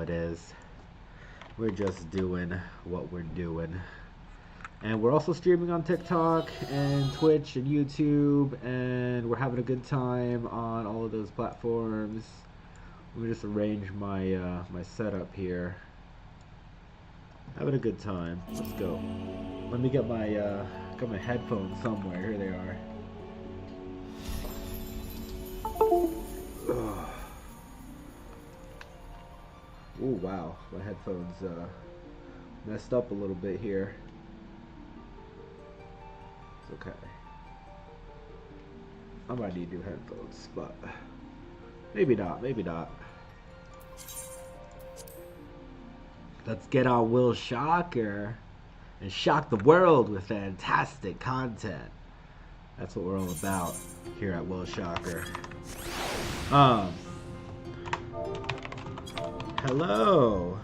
it is. We're just doing what we're doing. And we're also streaming on TikTok and Twitch and YouTube, and we're having a good time on all of those platforms. Let me just arrange my my setup here. Having a good time. Let's go. Let me get my got my headphones somewhere. Here they are. Oh wow, my headphones messed up a little bit here. It's okay. I might need new headphones, but maybe not, maybe not. Let's get on Wilshocker and shock the world with fantastic content. That's what we're all about here at Wilshocker. Hello.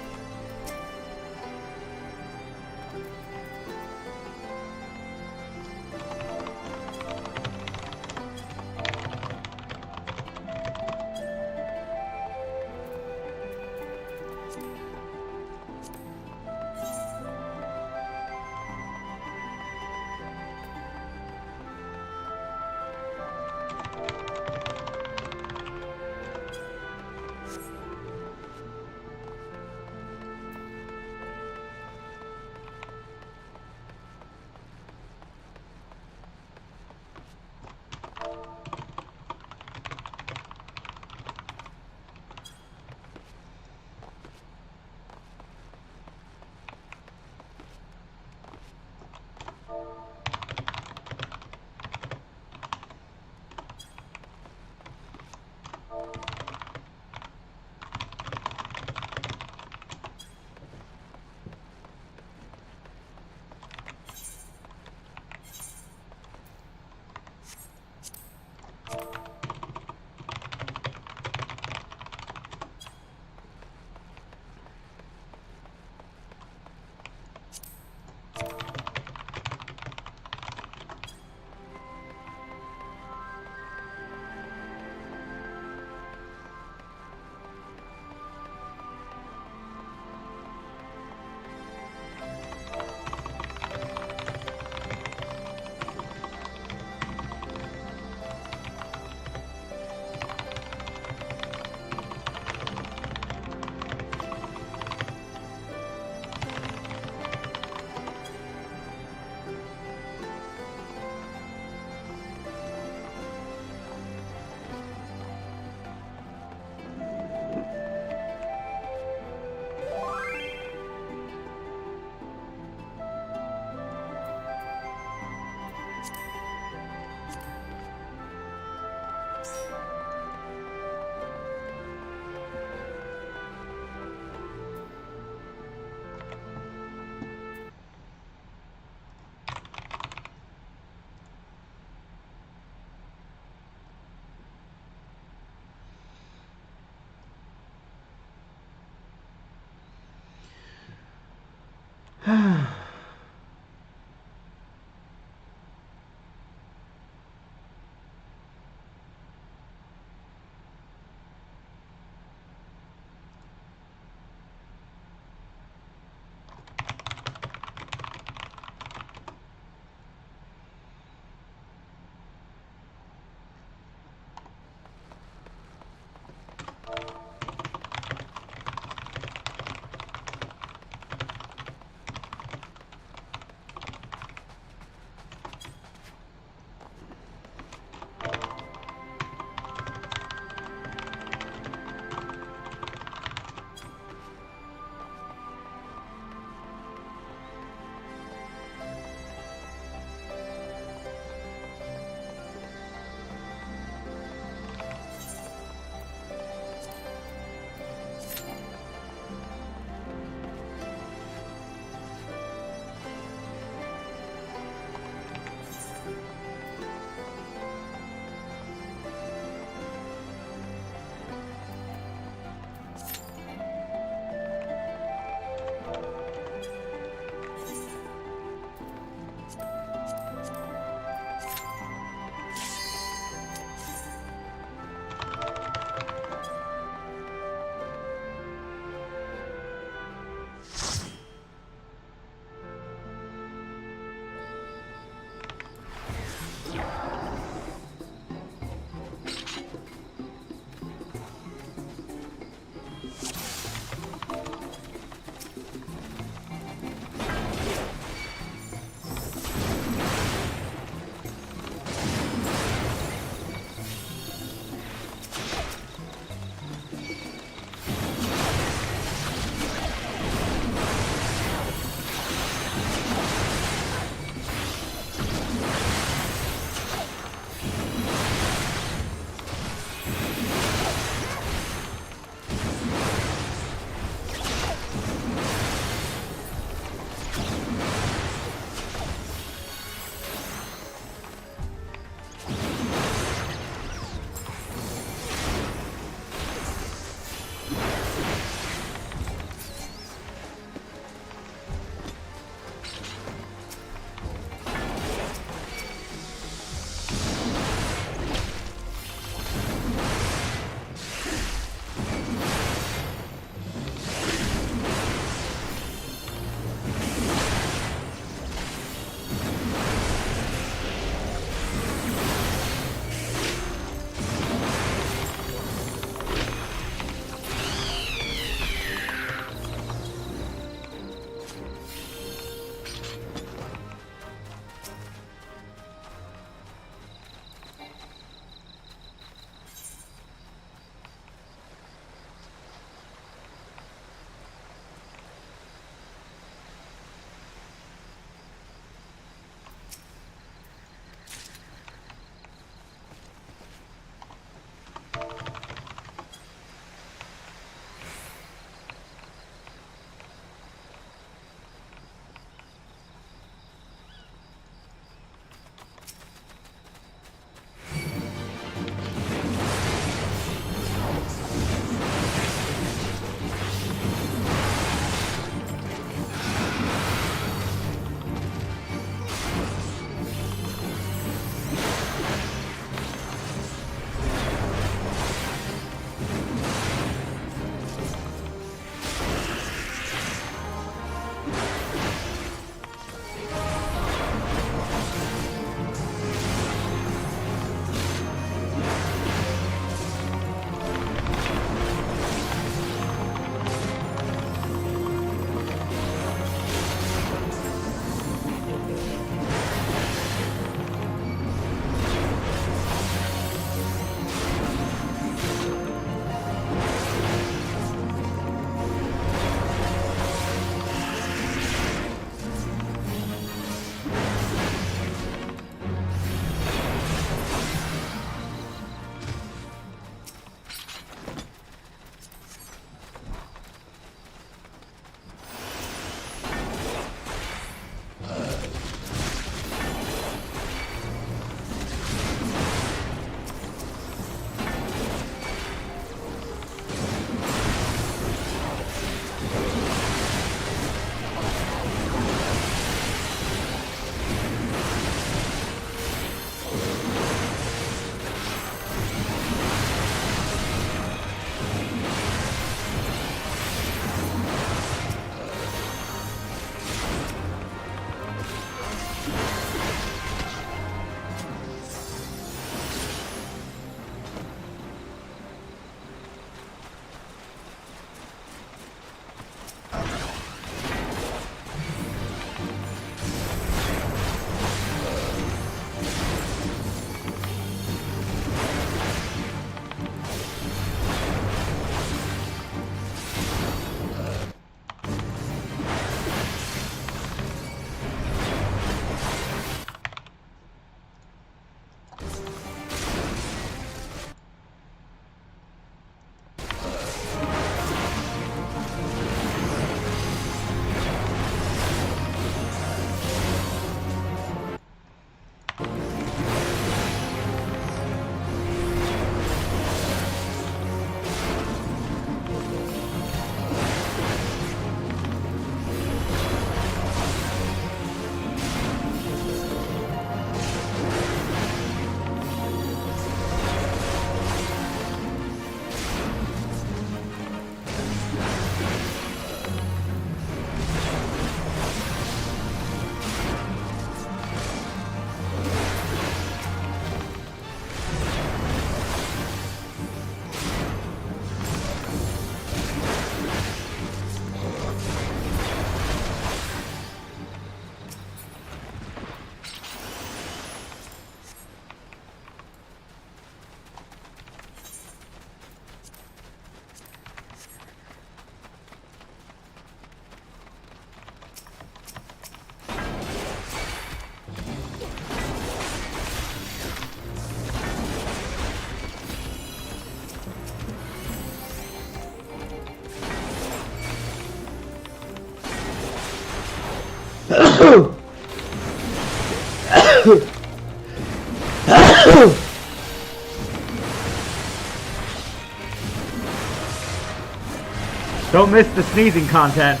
Don't miss the sneezing content.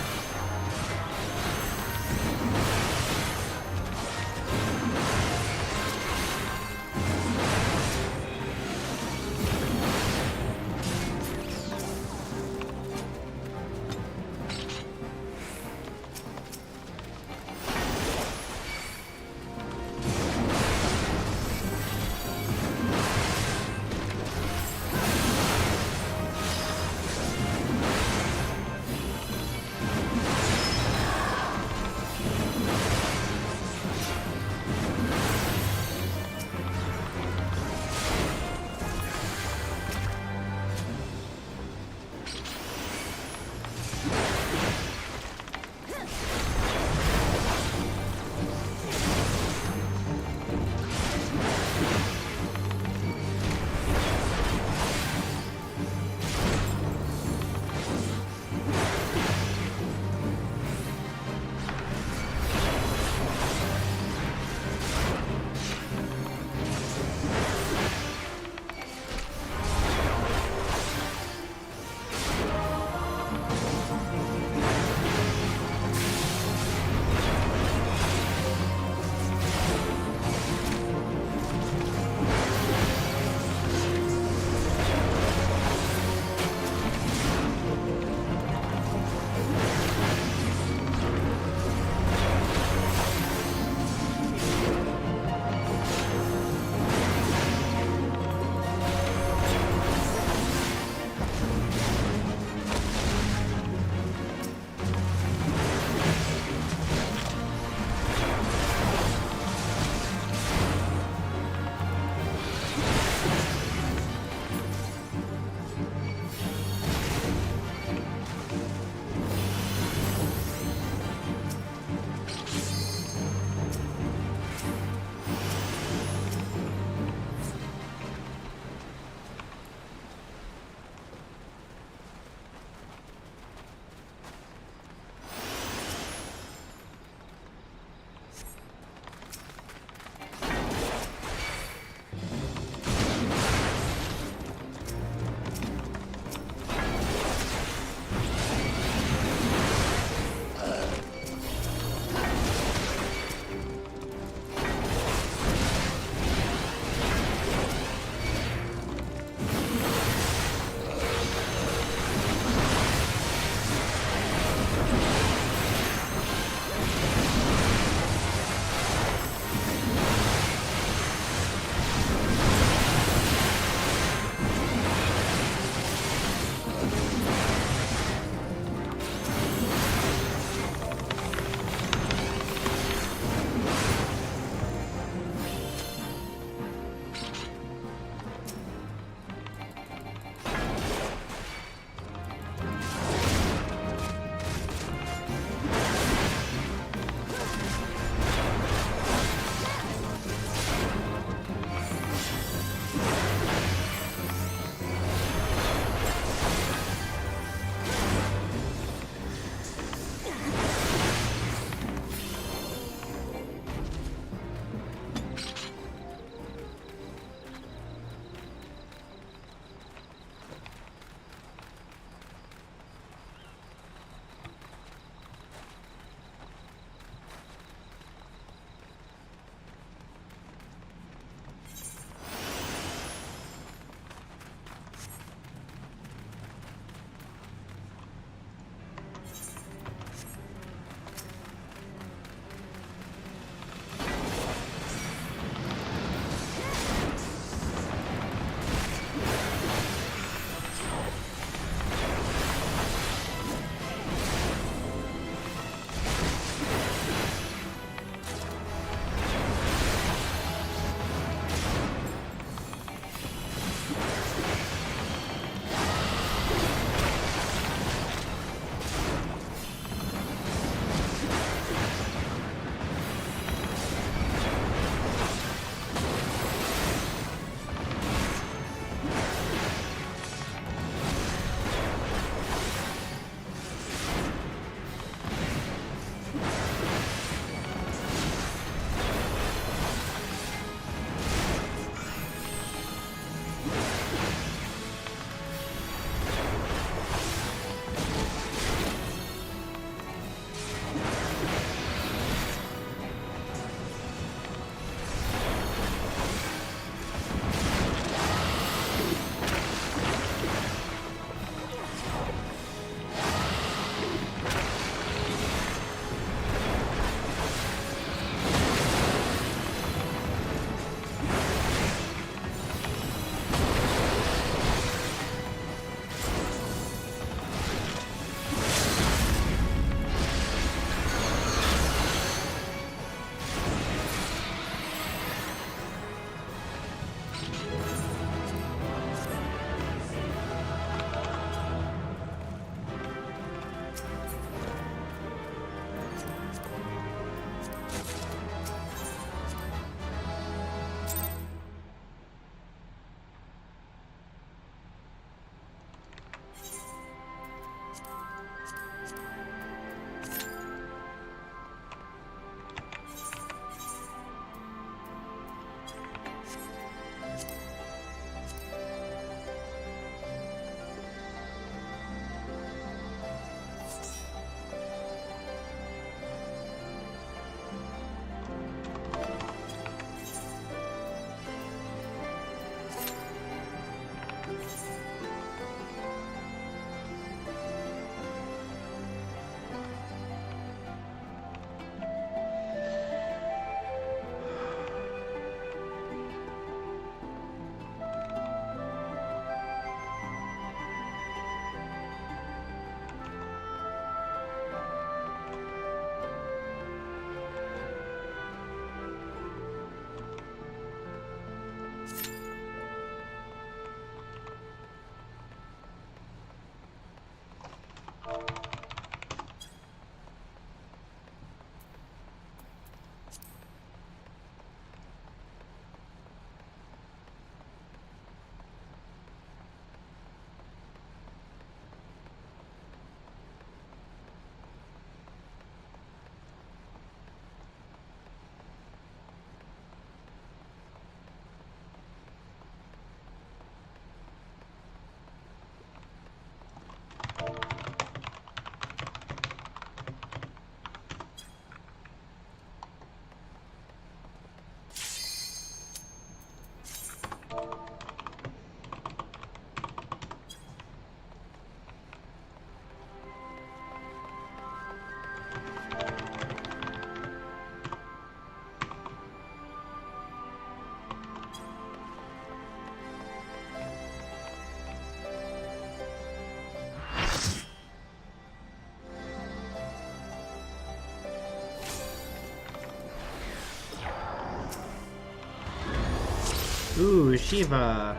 Ooh, Shiva.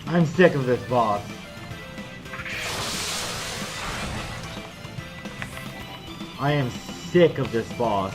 I'm sick of this boss. I am sick of this boss.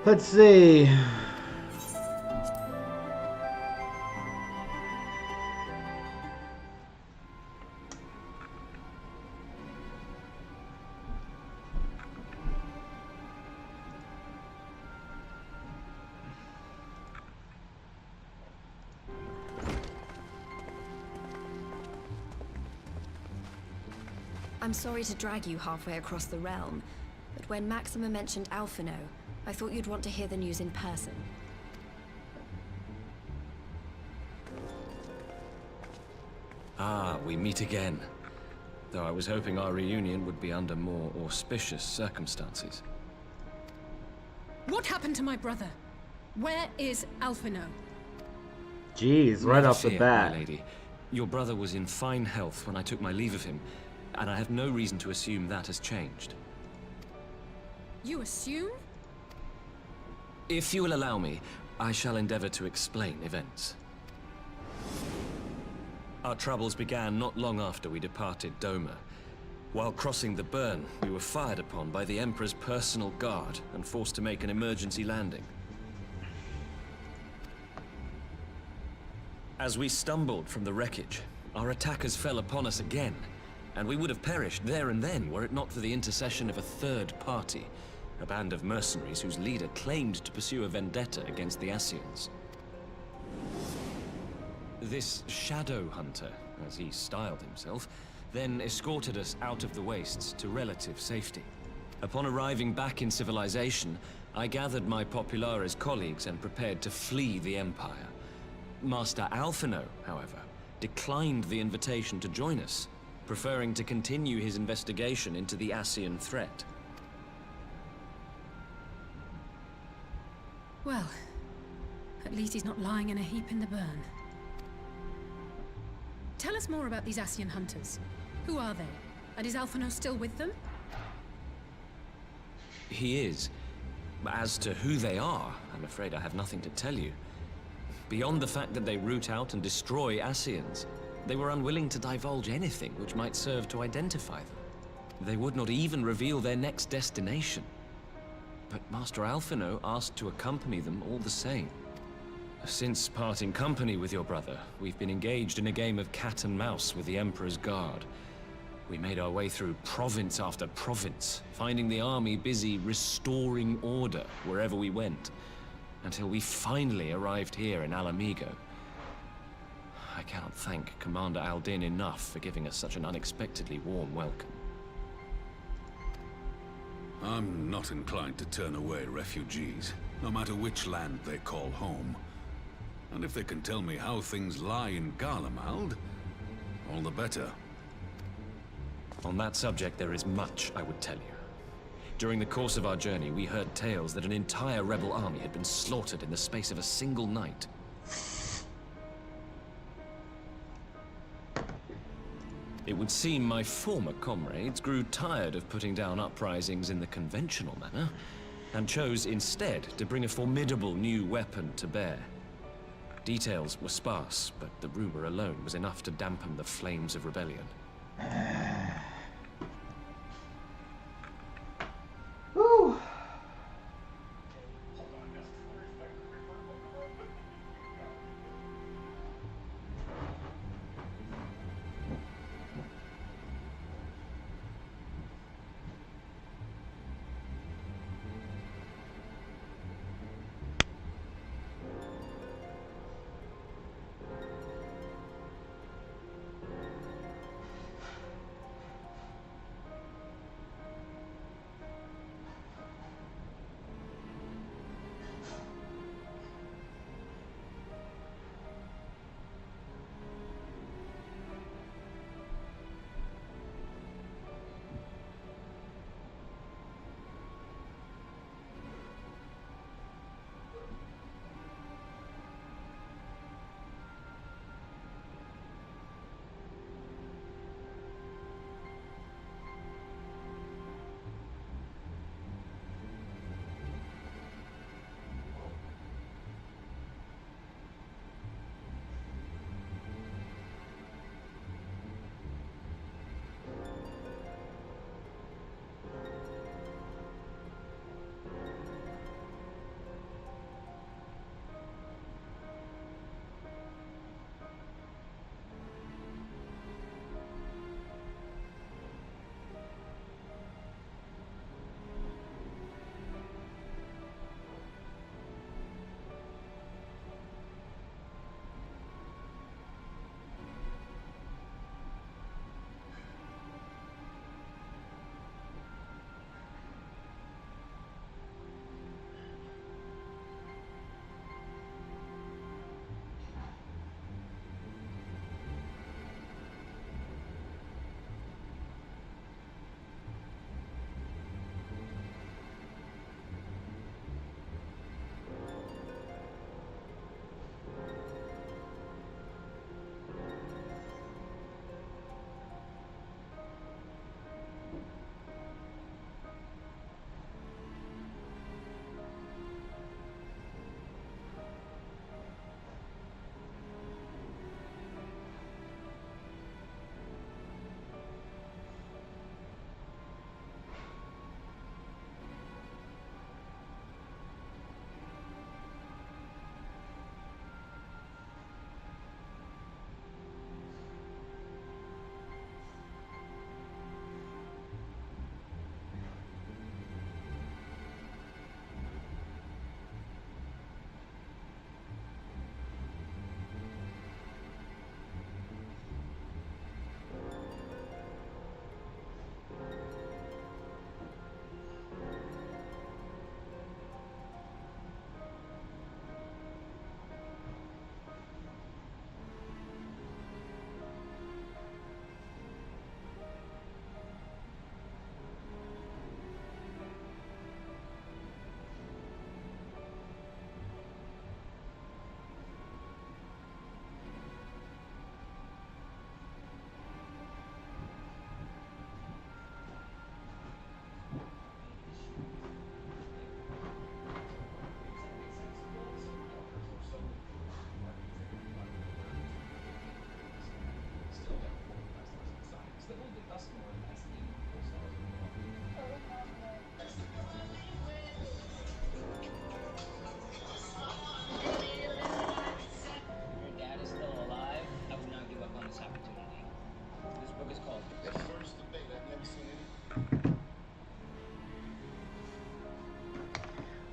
Let's see. I'm sorry to drag you halfway across the realm, but when Maxima mentioned Alphino, I thought you'd want to hear the news in person. Ah, we meet again. Though I was hoping our reunion would be under more auspicious circumstances. What happened to my brother? Where is Alphino? Jeez, right off the Fear, bat. my lady. Your brother was in fine health when I took my leave of him, and I have no reason to assume that has changed. You assume? If you will allow me, I shall endeavor to explain events. Our troubles began not long after we departed Doma. While crossing the burn, we were fired upon by the Emperor's personal guard and forced to make an emergency landing. As we stumbled from the wreckage, our attackers fell upon us again, and we would have perished there and then were it not for the intercession of a third party, a band of mercenaries whose leader claimed to pursue a vendetta against the Ascians. This Shadow Hunter, as he styled himself, then escorted us out of the wastes to relative safety. Upon arriving back in civilization, I gathered my Populares colleagues and prepared to flee the Empire. Master Alphino, however, declined the invitation to join us, preferring to continue his investigation into the Ascian threat. Well, at least he's not lying in a heap in the burn. Tell us more about these Ascian hunters. Who are they? And is Alphino still with them? He is. As to who they are, I'm afraid I have nothing to tell you. Beyond the fact that they root out and destroy Ascians, they were unwilling to divulge anything which might serve to identify them. They would not even reveal their next destination. But Master Alphino asked to accompany them all the same. Since parting company with your brother, we've been engaged in a game of cat and mouse with the Emperor's guard. We made our way through province after province, finding the army busy restoring order wherever we went, until we finally arrived here in Alamigo. I cannot thank Commander Aldin enough for giving us such an unexpectedly warm welcome. I'm not inclined to turn away refugees, no matter which land they call home. And if they can tell me how things lie in Garlemald, all the better. On that subject, there is much I would tell you. During the course of our journey, we heard tales that an entire rebel army had been slaughtered in the space of a single night. It would seem my former comrades grew tired of putting down uprisings in the conventional manner, and chose instead to bring a formidable new weapon to bear. Details were sparse, but the rumor alone was enough to dampen the flames of rebellion. Whew.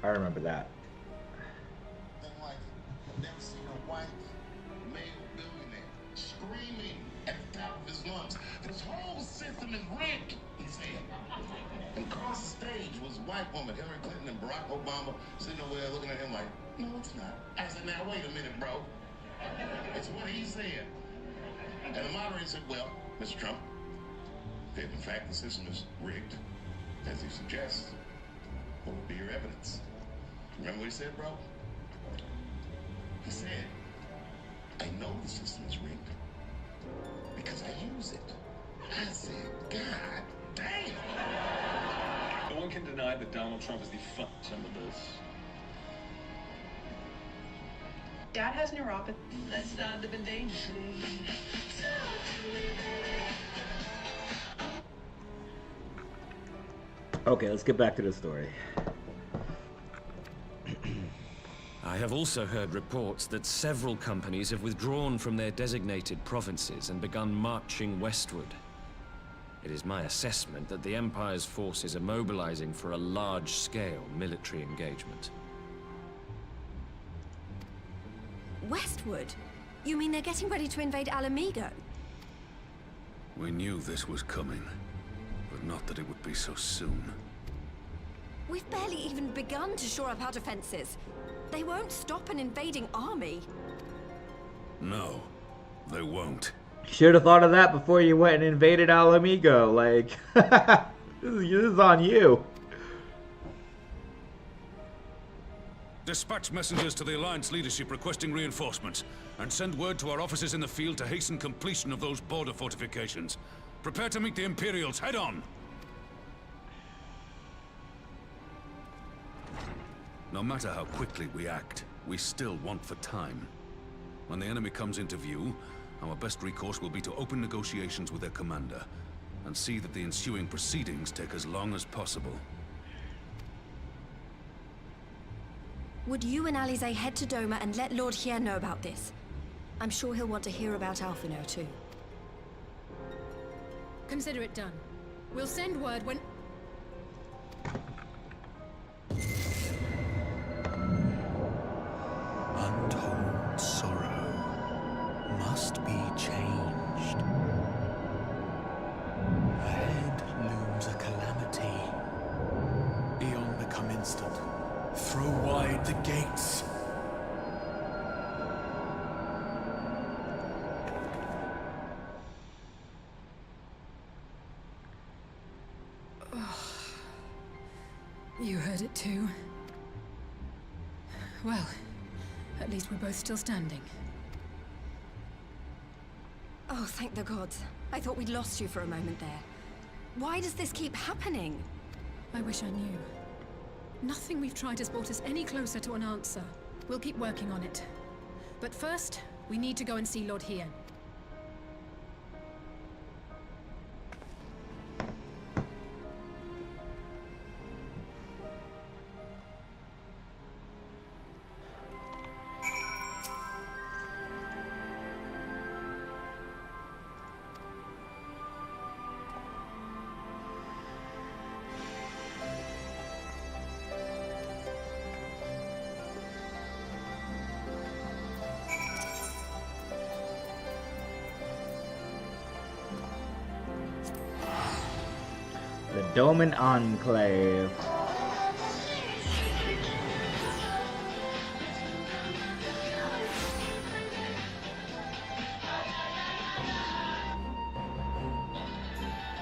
I remember that. Thing like never seen a white male billionaire screaming at the top of his lungs. This whole system is rigged, he said. And across the stage was a white woman, Hillary Clinton and Barack Obama, sitting over there looking at him like, no, it's not. I said, now wait a minute, bro. It's what he said. And the moderator said, well, Mr. Trump, if in fact the system is rigged, as he suggests, what would be your evidence? Remember what he said, bro? He said, I know the system is rigged because I use it. I said, God damn. No one can deny that Donald Trump is the front end of this. Dad has neuropathy. Let's not live in danger. Okay, let's get back to the story. I have also heard reports that several companies have withdrawn from their designated provinces and begun marching westward. It is my assessment that the Empire's forces are mobilizing for a large-scale military engagement. Westward? You mean they're getting ready to invade Alamigo? We knew this was coming, but not that it would be so soon. We've barely even begun to shore up our defenses. They won't stop an invading army. No, they won't. Should have thought of that before you went and invaded Alamigo. Like, this is on you. Dispatch messengers to the Alliance leadership requesting reinforcements, and send word to our officers in the field to hasten completion of those border fortifications. Prepare to meet the Imperials head on! No matter how quickly we act, we still want for time. When the enemy comes into view, our best recourse will be to open negotiations with their commander, and see that the ensuing proceedings take as long as possible. Would you and Alize head to Doma and let Lord Hien know about this? I'm sure he'll want to hear about Alphino too. Consider it done. We'll send word when... Untold sorrow must be changed. Ahead looms a calamity. Beyond become instant. Throw wide the gates. You heard it too. Well, at least we're both still standing. Oh, thank the gods. I thought we'd lost you for a moment there. Why does this keep happening? I wish I knew. Nothing we've tried has brought us any closer to an answer. We'll keep working on it. But first, we need to go and see Lord Hien. The Doman Enclave.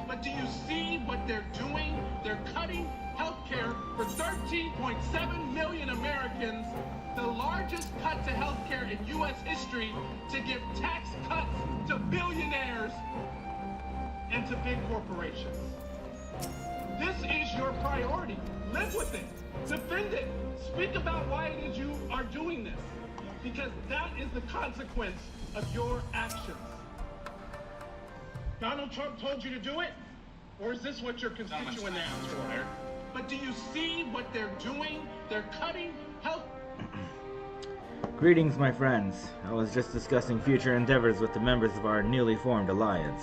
But do you see what they're doing? They're cutting healthcare for 13.7 million Americans, the largest cut to healthcare in U.S. history, to give tax cuts to billionaires and to big corporations. This is your priority. Live with it. Defend it. Speak about why it is you are doing this. Because that is the consequence of your actions. Donald Trump told you to do it? Or is this what your constituent asked for? But do you see what they're doing? They're cutting health. Greetings, my friends. I was just discussing future endeavors with the members of our newly formed alliance.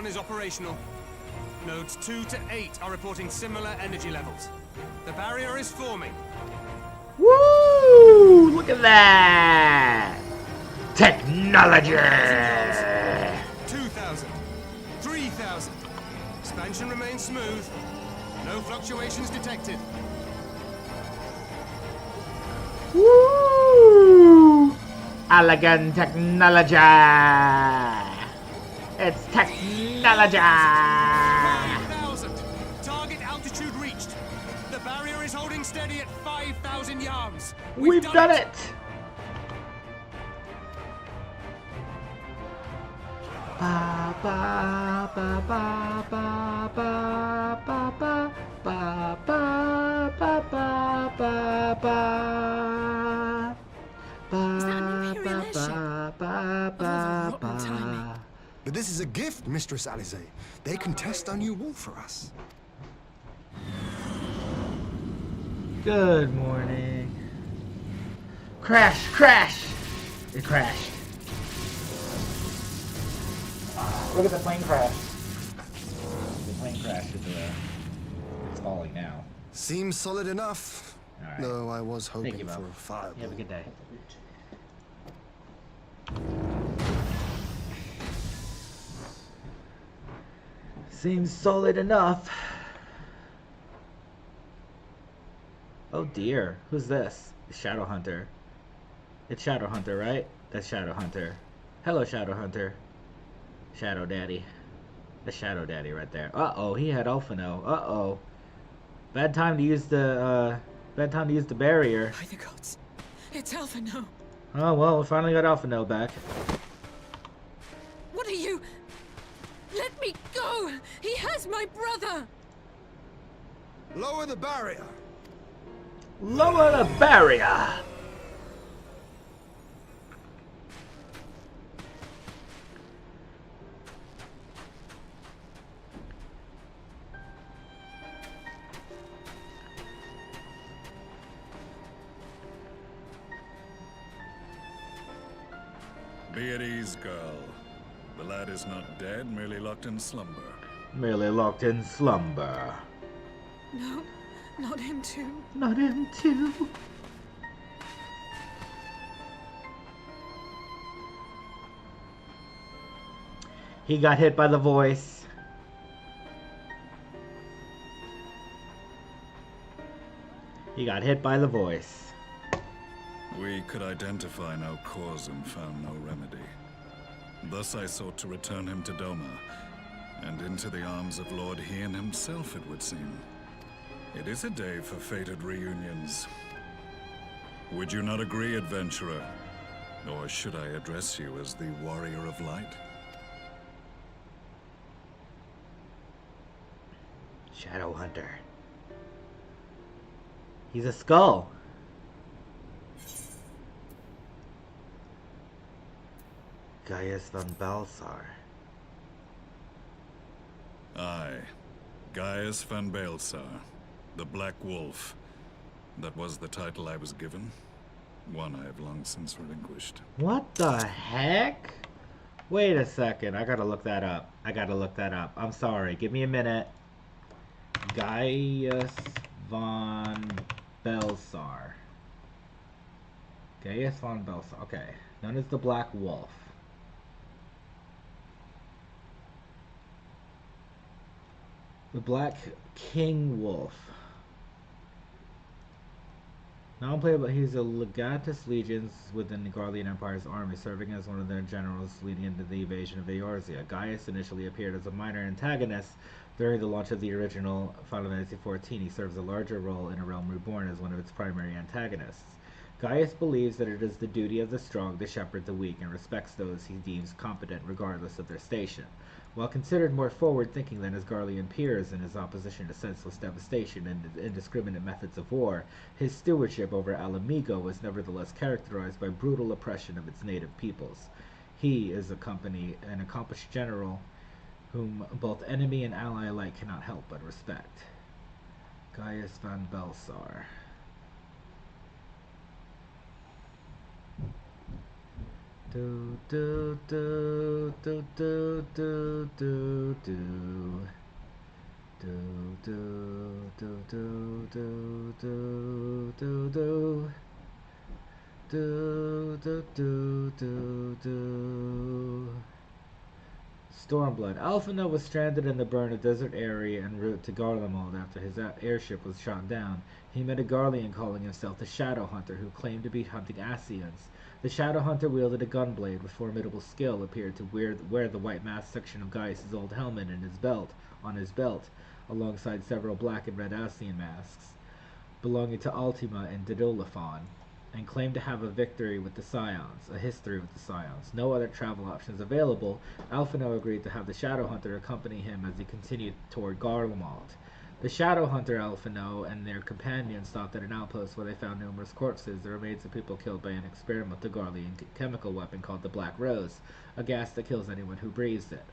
1 is operational. Nodes 2 to 8 are reporting similar energy levels. The barrier is forming. Woo! Look at that! Technology! 2,000. 3,000. Expansion remains smooth. No fluctuations detected. Woo! Elegant technology! It's technology! 5,000. Target altitude reached. The barrier is holding steady at 5,000 yards. We've done it! Ba ba ba ba ba ba ba ba ba ba ba ba ba ba. Is that an Imperial airship? Rotten timing. But this is a gift, Mistress Alize. They can test our new wall for us. Good morning. Crash! Crash! It crashed. Look at the plane crash. The plane crashed. It's falling now. Seems solid enough. All right. Though I was hoping Thank you, for Bob. a fireball. You have a good day. Seems solid enough. Oh dear, who's this? Shadow Hunter. It's Shadow Hunter, right? That's Shadow Hunter. Hello, Shadow Hunter. Shadow Daddy. That's Shadow Daddy right there. Uh-oh, he had Alphino. Uh-oh. Bad time to use the barrier. By the gods. It's Alphino. Oh well, we finally got Alphino back. What are you? Let me go! He has my brother! Lower the barrier! Lower the barrier! Be at ease, girl. The lad is not dead, merely locked in slumber. Merely locked in slumber. No, not him too. Not him too. He got hit by the voice. He got hit by the voice. We could identify no cause and found no remedy. Thus I sought to return him to Doma, and into the arms of Lord Hien himself, it would seem. It is a day for fated reunions. Would you not agree, adventurer? Or should I address you as the Warrior of Light? Shadow Hunter. He's a skull. Gaius von Balsar. Aye. Gaius van Balsar, the Black Wolf. That was the title I was given. One I have long since relinquished. What the heck? Wait a second. I gotta look that up. I'm sorry. Give me a minute. Gaius von Balsar. Gaius von Balsar. Okay. Known as the Black Wolf. The Black King Wolf. Now unplayable, he's a legatus legions within the Garlean Empire's army, serving as one of their generals leading into the invasion of Eorzea. Gaius initially appeared as a minor antagonist during the launch of the original Final Fantasy XIV. He serves a larger role in A Realm Reborn as one of its primary antagonists. Gaius believes that it is the duty of the strong to shepherd the weak and respects those he deems competent regardless of their station. While considered more forward-thinking than his Garlean peers in his opposition to senseless devastation and indiscriminate methods of war, his stewardship over Alamigo was nevertheless characterized by brutal oppression of its native peoples. He is an accomplished general whom both enemy and ally alike cannot help but respect. Gaius von Balsar. Do do do do do do do do. Do do do do do do do do. Do do do do do. Stormblood. Alphina was stranded in the burn of desert area en route to Garlemald after his airship was shot down. He met a Garlean calling himself the Shadow Hunter who claimed to be hunting Ascians. The Shadow Hunter wielded a gunblade with formidable skill, appeared to wear the white mask section of Gaius' old helmet on his belt, alongside several black and red Ascian masks belonging to Ultima and Didolafon, and claimed to have a history with the Scions. No other travel options available. Alphino agreed to have the Shadow Hunter accompany him as he continued toward Garlemald. The Shadow Hunter, Alphino, and their companions stopped at an outpost where they found numerous corpses, the remains of people killed by an experimental Garlean chemical weapon called the Black Rose, a gas that kills anyone who breathes it.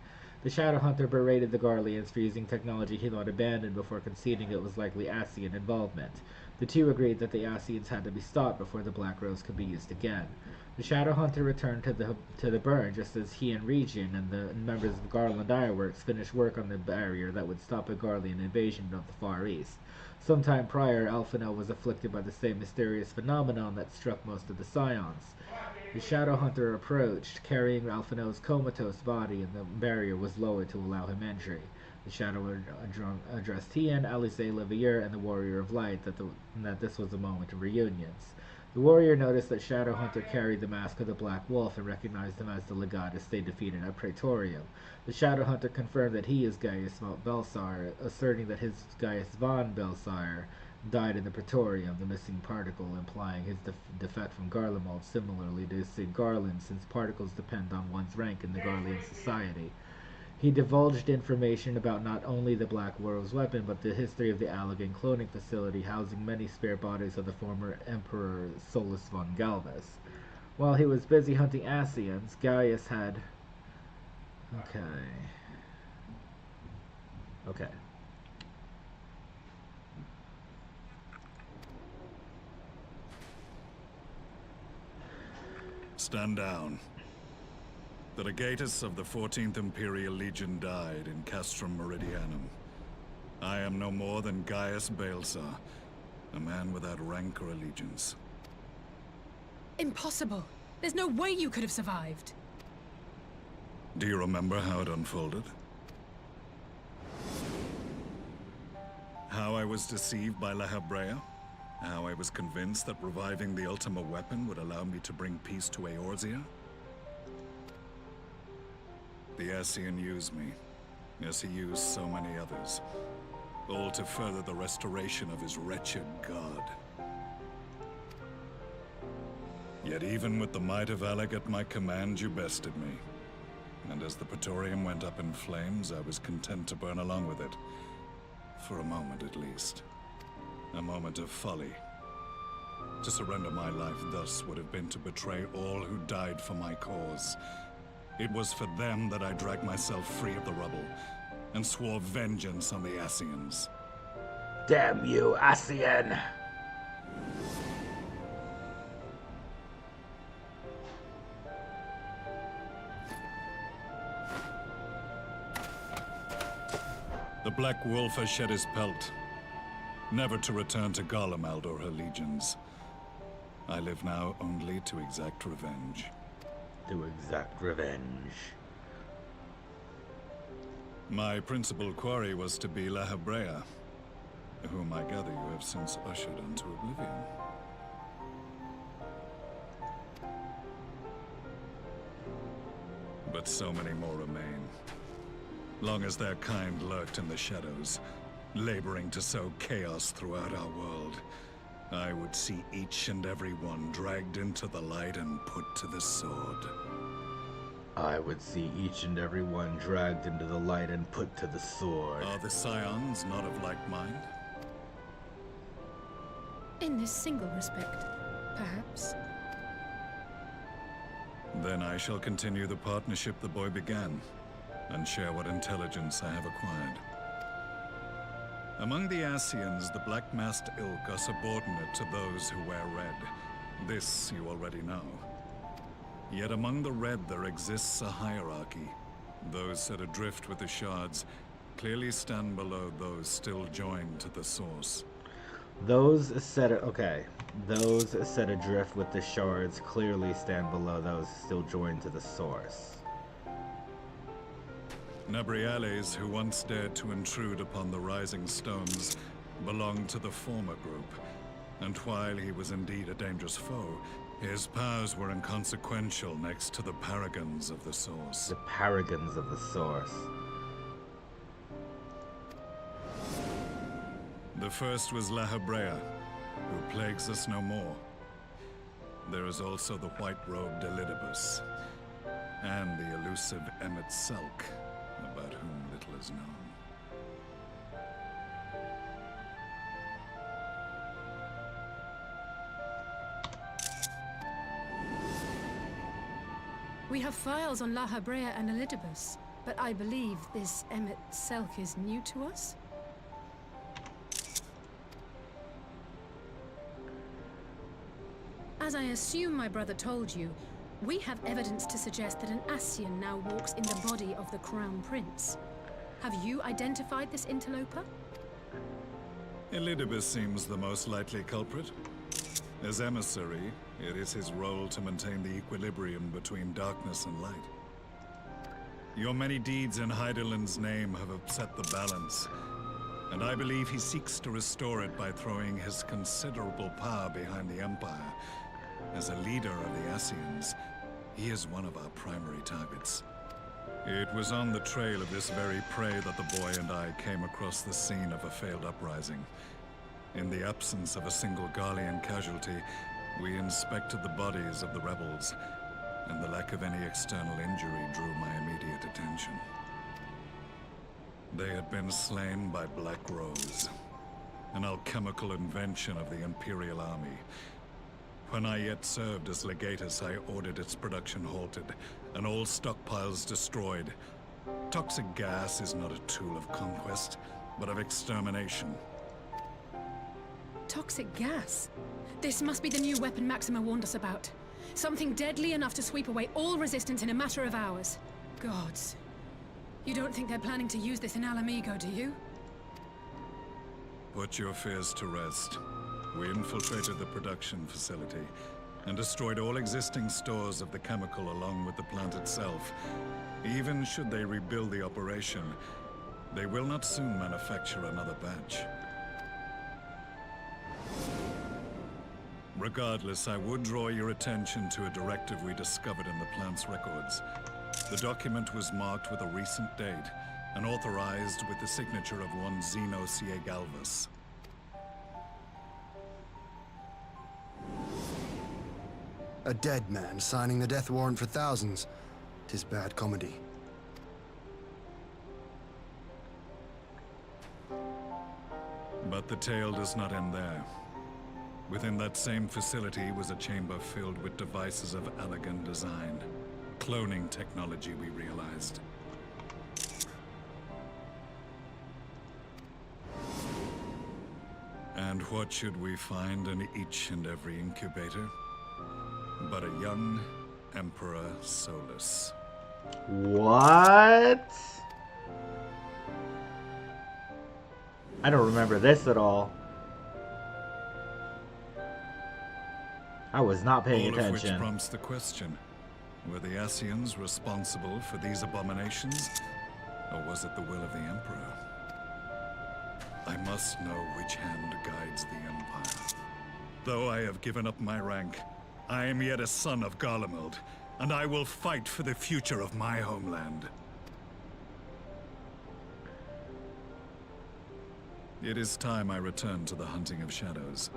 The Shadow Hunter berated the Garleans for using technology he thought abandoned before conceding it was likely Ascian involvement. The two agreed that the Ascians had to be stopped before the Black Rose could be used again. The Shadow Hunter returned to the burn just as he and Regin and the members of the Garland Ironworks finished work on the barrier that would stop a Garlean invasion of the Far East. Sometime prior, Alphino was afflicted by the same mysterious phenomenon that struck most of the Scions. The Shadow Hunter approached, carrying Alphino's comatose body, and the barrier was lowered to allow him entry. The Shadow addressed Tien, Alice Levier, and the Warrior of Light that this was a moment of reunions. The warrior noticed that Shadow Hunter carried the mask of the Black Wolf and recognized him as the Legatus they defeated at Praetorium. The Shadow Hunter confirmed that he is Gaius Belsar, asserting that his Gaius von Belsar died in the Praetorium, the missing particle implying his defect from Garlemald, similarly to Sid Garland, since particles depend on one's rank in the Garlean society. He divulged information about not only the Black Rose weapon, but the history of the Allegan cloning facility housing many spare bodies of the former Emperor Solus von Galvus. While he was busy hunting Ascians, Gaius had... Okay. Stand down. The legatus of the 14th Imperial Legion died in Castrum Meridianum. I am no more than Gaius Belsar, a man without rank or allegiance. Impossible! There's no way you could have survived! Do you remember how it unfolded? How I was deceived by La Habrea? How I was convinced that reviving the Ultima weapon would allow me to bring peace to Eorzea? The Ascian used me, as he used so many others, all to further the restoration of his wretched god. Yet even with the might of Alec at my command, you bested me. And as the Praetorium went up in flames, I was content to burn along with it. For a moment at least. A moment of folly. To surrender my life thus would have been to betray all who died for my cause. It was for them that I dragged myself free of the rubble, and swore vengeance on the Ascians. Damn you, Ascian! The Black Wolf has shed his pelt, never to return to Garlemald or her legions. I live now only to exact revenge. My principal quarry was to be La Habrea, whom I gather you have since ushered into oblivion. But so many more remain. Long as their kind lurked in the shadows, laboring to sow chaos throughout our world, I would see each and every one dragged into the light and put to the sword. I would see each and every one dragged into the light and put to the sword. Are the Scions not of like mind? In this single respect, perhaps. Then I shall continue the partnership the boy began, and share what intelligence I have acquired. Among the Ascians, the black-masked ilk are subordinate to those who wear red. This you already know. Yet among the Red there exists a hierarchy. Those set adrift with the shards clearly stand below those still joined to the source. Those set adrift with the shards clearly stand below those still joined to the source. Nabriales, who once dared to intrude upon the Rising Stones, belonged to the former group, and while he was indeed a dangerous foe, his powers were inconsequential next to the paragons of the source. The paragons of the source. The first was La Hebrea, who plagues us no more. There is also the white-robed Elidibus, and the elusive Emmet Selk, about whom little is known. We have files on La Hebrea and Elidibus, but I believe this Emmet Selk is new to us? As I assume my brother told you, we have evidence to suggest that an Ascian now walks in the body of the Crown Prince. Have you identified this interloper? Elidibus seems the most likely culprit. As emissary, it is his role to maintain the equilibrium between darkness and light. Your many deeds in Hydaelyn's name have upset the balance, and I believe he seeks to restore it by throwing his considerable power behind the Empire. As a leader of the Ascians, he is one of our primary targets. It was on the trail of this very prey that the boy and I came across the scene of a failed uprising. In the absence of a single Garlean casualty, we inspected the bodies of the rebels, and the lack of any external injury drew my immediate attention. They had been slain by Black Rose, an alchemical invention of the Imperial Army. When I yet served as legatus, I ordered its production halted, and all stockpiles destroyed. Toxic gas is not a tool of conquest, but of extermination. Toxic gas? This must be the new weapon Maxima warned us about. Something deadly enough to sweep away all resistance in a matter of hours. Gods. You don't think they're planning to use this in Alamigo, do you? Put your fears to rest. We infiltrated the production facility and destroyed all existing stores of the chemical along with the plant itself. Even should they rebuild the operation, they will not soon manufacture another batch. Regardless, I would draw your attention to a directive we discovered in the plant's records. The document was marked with a recent date and authorized with the signature of one Zeno Ciegalvus. A dead man signing the death warrant for thousands. 'Tis bad comedy. But the tale does not end there. Within that same facility was a chamber filled with devices of elegant design. Cloning technology, we realized. And what should we find in each and every incubator? But a young Emperor Solus. What? I don't remember this at all. I was not paying All of attention. which prompts the question, were the Ascians responsible for these abominations, or was it the will of the Emperor? I must know which hand guides the Empire. Though I have given up my rank, I am yet a son of Garlemald, and I will fight for the future of my homeland. It is time I return to the hunting of shadows.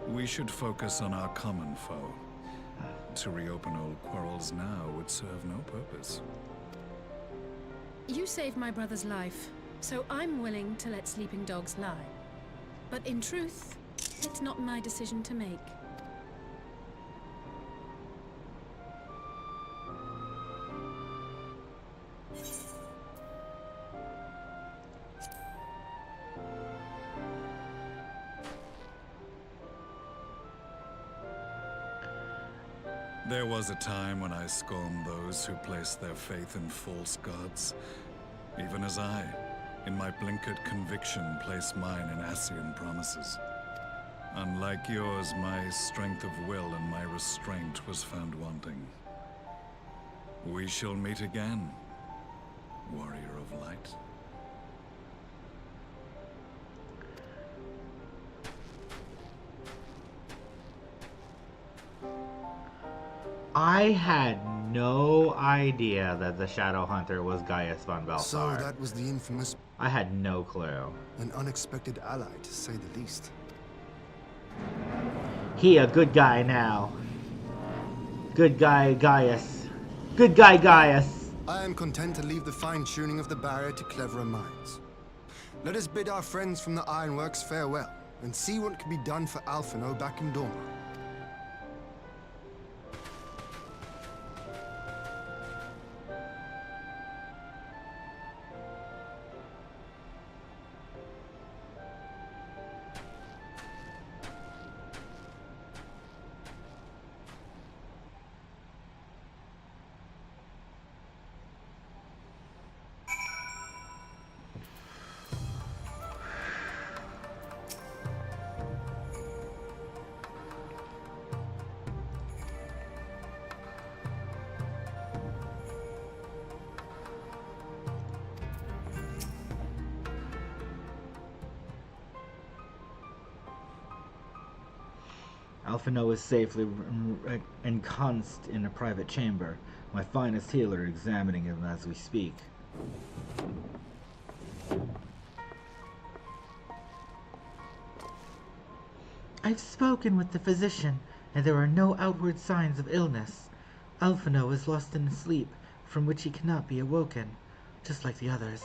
We should focus on our common foe. To reopen old quarrels now would serve no purpose. You saved my brother's life, so I'm willing to let sleeping dogs lie. But in truth, it's not my decision to make. There was a time when I scorned those who placed their faith in false gods, even as I, in my blinkered conviction, place mine in Ascian promises. Unlike yours, my strength of will and my restraint was found wanting. We shall meet again, warrior of light. I had no idea that the Shadow Hunter was Gaius von Balthar. So that was the infamous... I had no clue. An unexpected ally, to say the least. He a good guy now. Good guy Gaius. Good guy Gaius. I am content to leave the fine-tuning of the barrier to cleverer minds. Let us bid our friends from the Ironworks farewell, and see what can be done for Alphino back in Dorma. Alphino is safely ensconced in a private chamber. My finest healer examining him as we speak. I've spoken with the physician, and there are no outward signs of illness. Alphino is lost in sleep, from which he cannot be awoken, just like the others.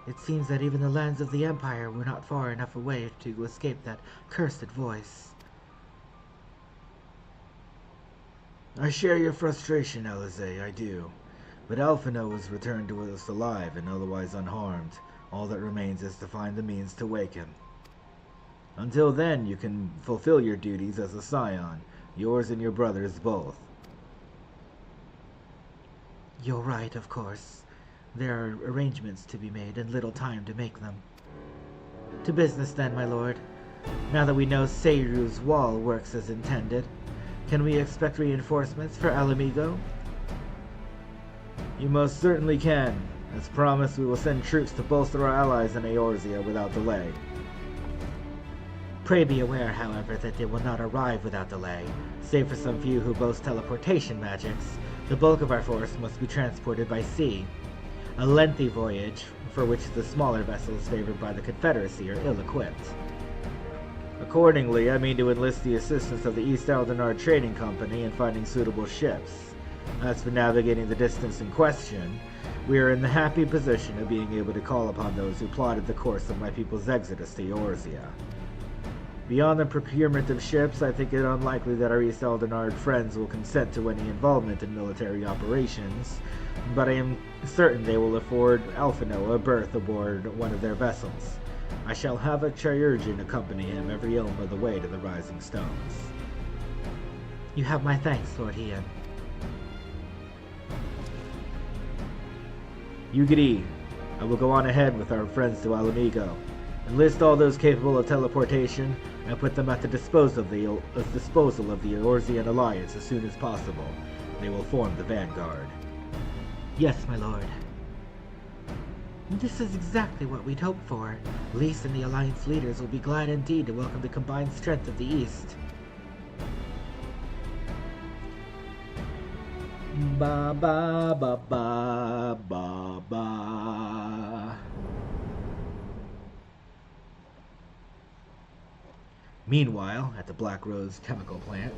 It seems that even the lands of the Empire were not far enough away to escape that cursed voice. I share your frustration, Alize, I do. But Alphino was returned to us alive and otherwise unharmed. All that remains is to find the means to wake him. Until then, you can fulfill your duties as a scion, yours and your brother's both. You're right, of course. There are arrangements to be made and little time to make them. To business then, my lord. Now that we know Seiru's wall works as intended, can we expect reinforcements for Alamigo? You most certainly can. As promised, we will send troops to bolster our allies in Eorzea without delay. Pray be aware, however, that they will not arrive without delay. Save for some few who boast teleportation magics, the bulk of our force must be transported by sea. A lengthy voyage, for which the smaller vessels favored by the Confederacy are ill-equipped. Accordingly, I mean to enlist the assistance of the East Aldenard Trading Company in finding suitable ships. As for navigating the distance in question, we are in the happy position of being able to call upon those who plotted the course of my people's exodus to Eorzea. Beyond the procurement of ships, I think it unlikely that our East Aldenard friends will consent to any involvement in military operations, but I am certain they will afford Alphino a berth aboard one of their vessels. I shall have a Chirurgeon accompany him every elm of the way to the Rising Stones. You have my thanks, Lord Ian. Yugiri, I will go on ahead with our friends to Alamigo. Enlist all those capable of teleportation, and put them at the disposal of the Eorzean Alliance as soon as possible. They will form the vanguard. Yes, my lord. This is exactly what we'd hoped for. Lys and the Alliance leaders will be glad indeed to welcome the combined strength of the East. Ba ba ba ba ba ba. Meanwhile, at the Black Rose chemical plant.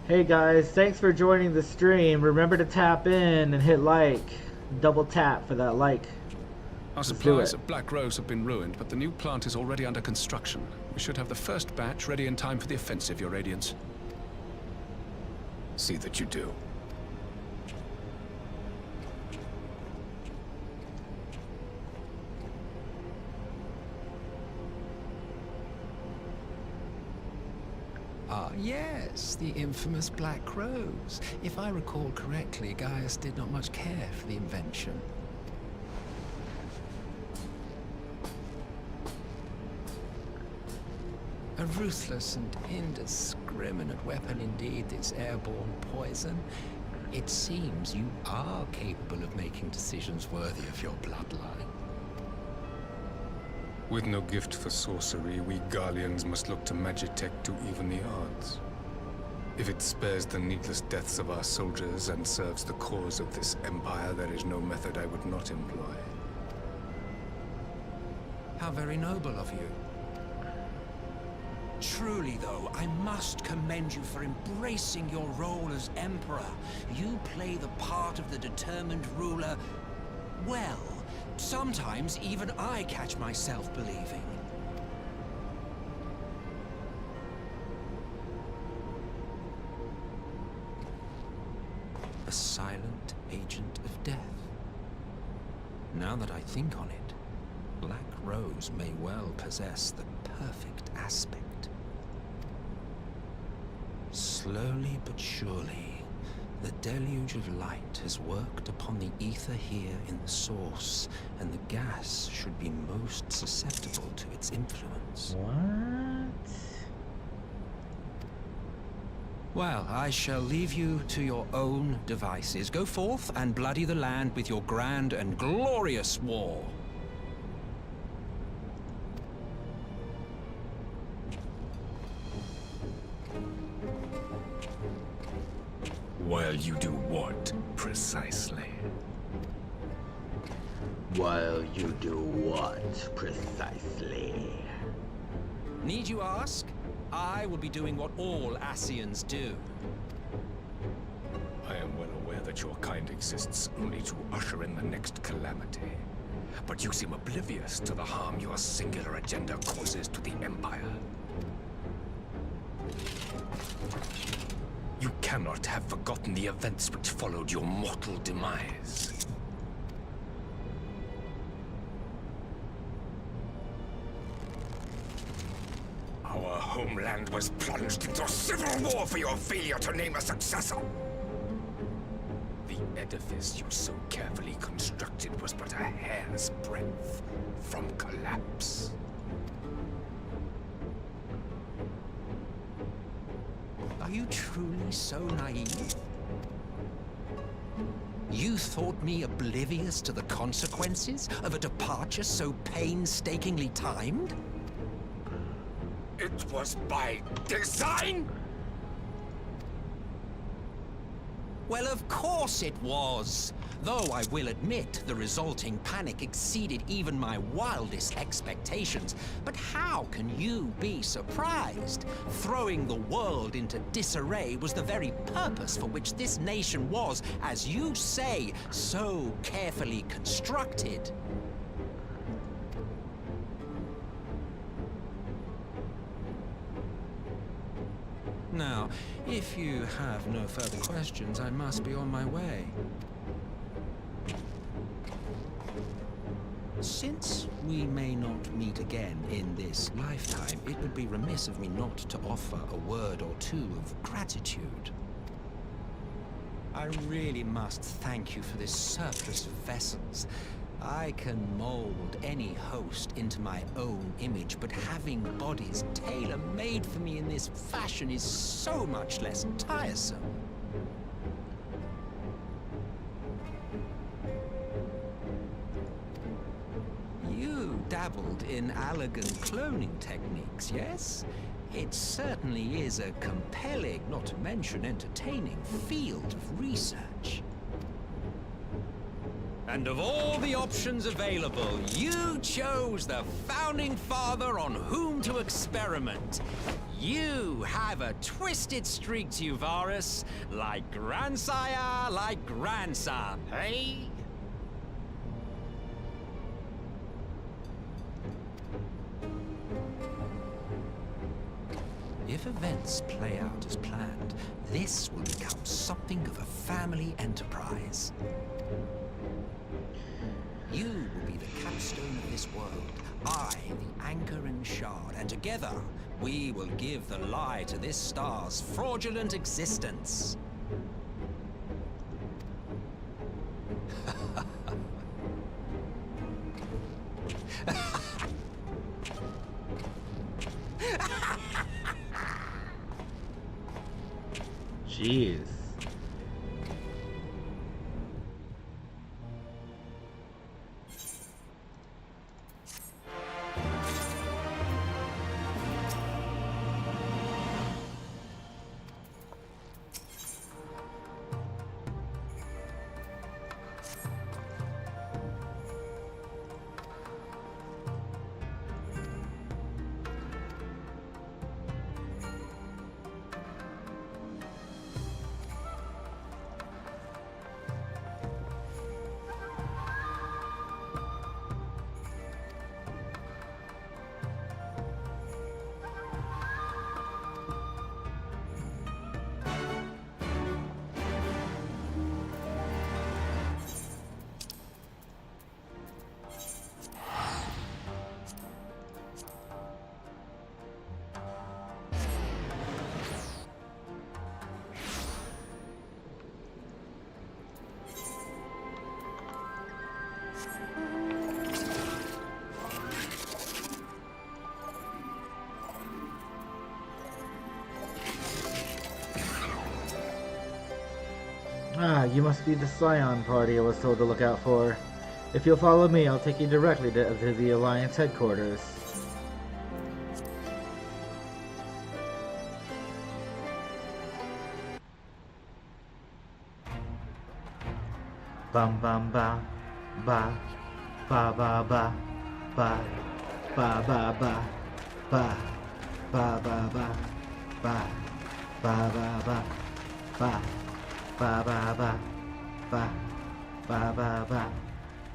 Hey guys, thanks for joining the stream. Remember to tap in and hit like. Double tap for that like. Our supplies at Black Rose have been ruined, but the new plant is already under construction. We should have the first batch ready in time for the offensive, Your Radiance. See that you do. Yes, the infamous Black Rose. If I recall correctly, Gaius did not much care for the invention. A ruthless and indiscriminate weapon indeed, this airborne poison. It seems you are capable of making decisions worthy of your bloodline. With no gift for sorcery, we Garleans must look to Magitech to even the odds. If it spares the needless deaths of our soldiers and serves the cause of this empire, there is no method I would not employ. How very noble of you. Truly, though, I must commend you for embracing your role as Emperor. You play the part of the determined ruler well. Sometimes even I catch myself believing. A silent agent of death. Now that I think on it, Black Rose may well possess the perfect aspect. Slowly but surely, the deluge of light has worked upon the ether here in the source, and the gas should be most susceptible to its influence. What? Well, I shall leave you to your own devices. Go forth and bloody the land with your grand and glorious war. While you do what, precisely? While you do what, precisely? Need you ask? I will be doing what all Ascians do. I am well aware that your kind exists only to usher in the next calamity. But you seem oblivious to the harm your singular agenda causes to the Empire. You cannot have forgotten the events which followed your mortal demise. Our homeland was plunged into civil war for your failure to name a successor. The edifice you so carefully constructed was but a hair's breadth from collapse. Are you truly so naive? You thought me oblivious to the consequences of a departure so painstakingly timed? It was by design? Well, of course it was. Though I will admit the resulting panic exceeded even my wildest expectations. But how can you be surprised? Throwing the world into disarray was the very purpose for which this nation was, as you say, so carefully constructed. Now, if you have no further questions, I must be on my way. Since we may not meet again in this lifetime, it would be remiss of me not to offer a word or two of gratitude. I really must thank you for this surplus of vessels. I can mold any host into my own image, but having bodies tailor-made for me in this fashion is so much less tiresome. You dabbled in elegant cloning techniques, yes? It certainly is a compelling, not to mention entertaining, field of research. And of all the options available, you chose the founding father on whom to experiment. You have a twisted streak to you, Varus, like grandsire, like grandson, hey? If events play out as planned, this will become something of a family enterprise. You will be the capstone of this world, I the anchor and shard, and together we will give the lie to this star's fraudulent existence. Jeez. Ah, you must be the Scion party I was told to look out for. If you'll follow me, I'll take you directly to the Alliance headquarters. Bum bum ba, ba, ba ba ba, ba, ba ba ba, ba, ba ba ba, ba, ba ba ba, ba. Ba ba ba ba ba ba ba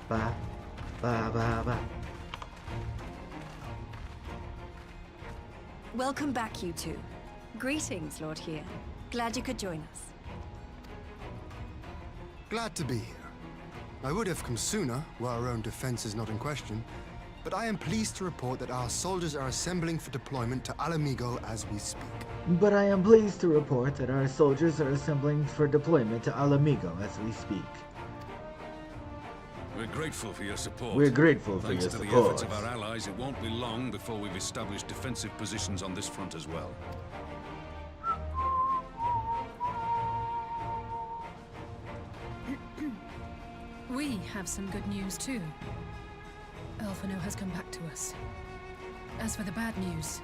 ba ba ba ba. Welcome back, you two. Greetings, Lord Here. Glad you could join us. Glad to be here. I would have come sooner, where our own defense is not in question, but I am pleased to report that our soldiers are assembling for deployment to Alamigo as we speak. But I am pleased to report that our soldiers are assembling for deployment to Alamigo as we speak. We're grateful for your support. We're grateful for your Thanks to the support. efforts of our allies, it won't be long before we've established defensive positions on this front as well. We have some good news too. Alphino has come back to us. As for the bad news,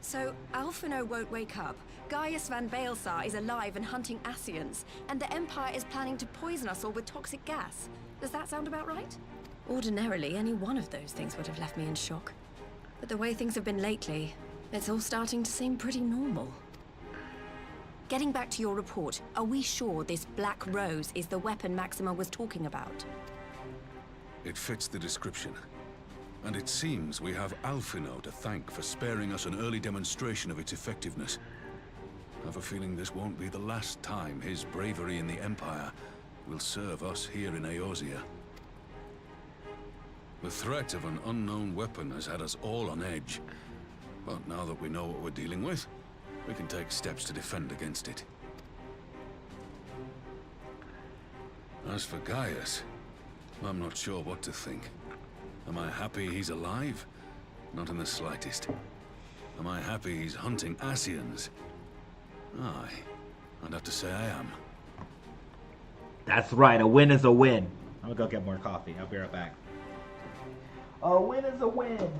so Alphino won't wake up. Gaius van Baelsar is alive and hunting Ascians, and the Empire is planning to poison us all with toxic gas. Does that sound about right? Ordinarily, any one of those things would have left me in shock. But the way things have been lately, it's all starting to seem pretty normal. Getting back to your report, are we sure this Black Rose is the weapon Maxima was talking about? It fits the description. And it seems we have Alphino to thank for sparing us an early demonstration of its effectiveness. I have a feeling this won't be the last time his bravery in the Empire will serve us here in Eorzea. The threat of an unknown weapon has had us all on edge. But now that we know what we're dealing with, we can take steps to defend against it. As for Gaius, I'm not sure what to think. Am I happy he's alive? Not in the slightest. Am I happy he's hunting Ascians? Aye, I'd have to say I am. That's right, a win is a win. I'm gonna go get more coffee. I'll be right back. A win is a win.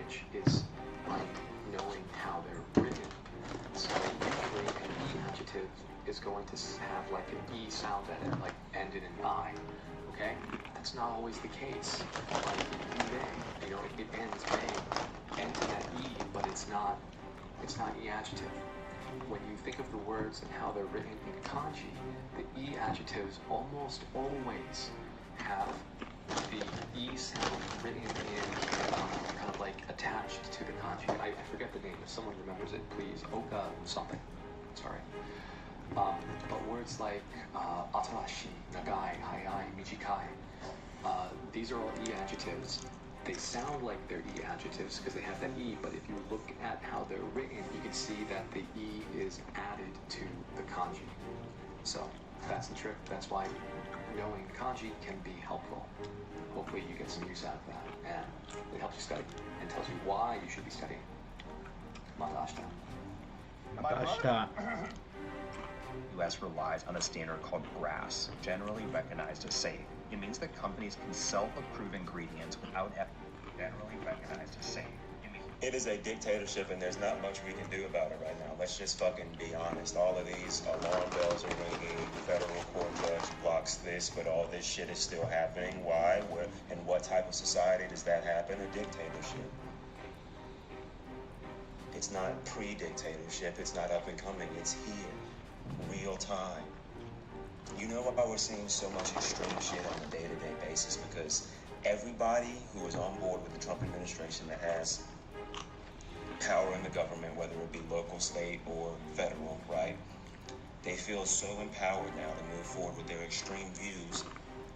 language is like knowing how they're written. So usually an E adjective is going to have like an E sound at it, like end in an I. Okay? That's not always the case. Like they, you know, it ends may end in that E, but it's not E adjective. When you think of the words and how they're written in kanji, the E adjectives almost always have the E sound written in kind of like attached to the kanji. I forget the name. If someone remembers it, please. Oka something. Sorry. But words like atarashi, nagai, hayai, michikai, these are all E adjectives. They sound like they're E adjectives because they have that E, but if you look at how they're written, you can see that the E is added to the kanji. So that's the trick. That's why knowing kanji can be helpful. Hopefully you get some use out of that, and it helps you study and tells you why you should be studying. Matashita. Matashita. U.S. relies on a standard called GRAS, generally recognized as safe. It means that companies can self-approve ingredients without having generally recognized as safe. It is a dictatorship, and there's not much we can do about it right now. Let's just fucking be honest. All of these alarm bells are ringing. Federal court judge blocks this, but all this shit is still happening. Why? Where? And what type of society does that happen? A dictatorship. It's not pre-dictatorship. It's not up and coming. It's here. Real time. You know why we're seeing so much extreme shit on a day-to-day basis? Because everybody who is on board with the Trump administration that has power in the government, whether it be local, state, or federal, right? They feel so empowered now to move forward with their extreme views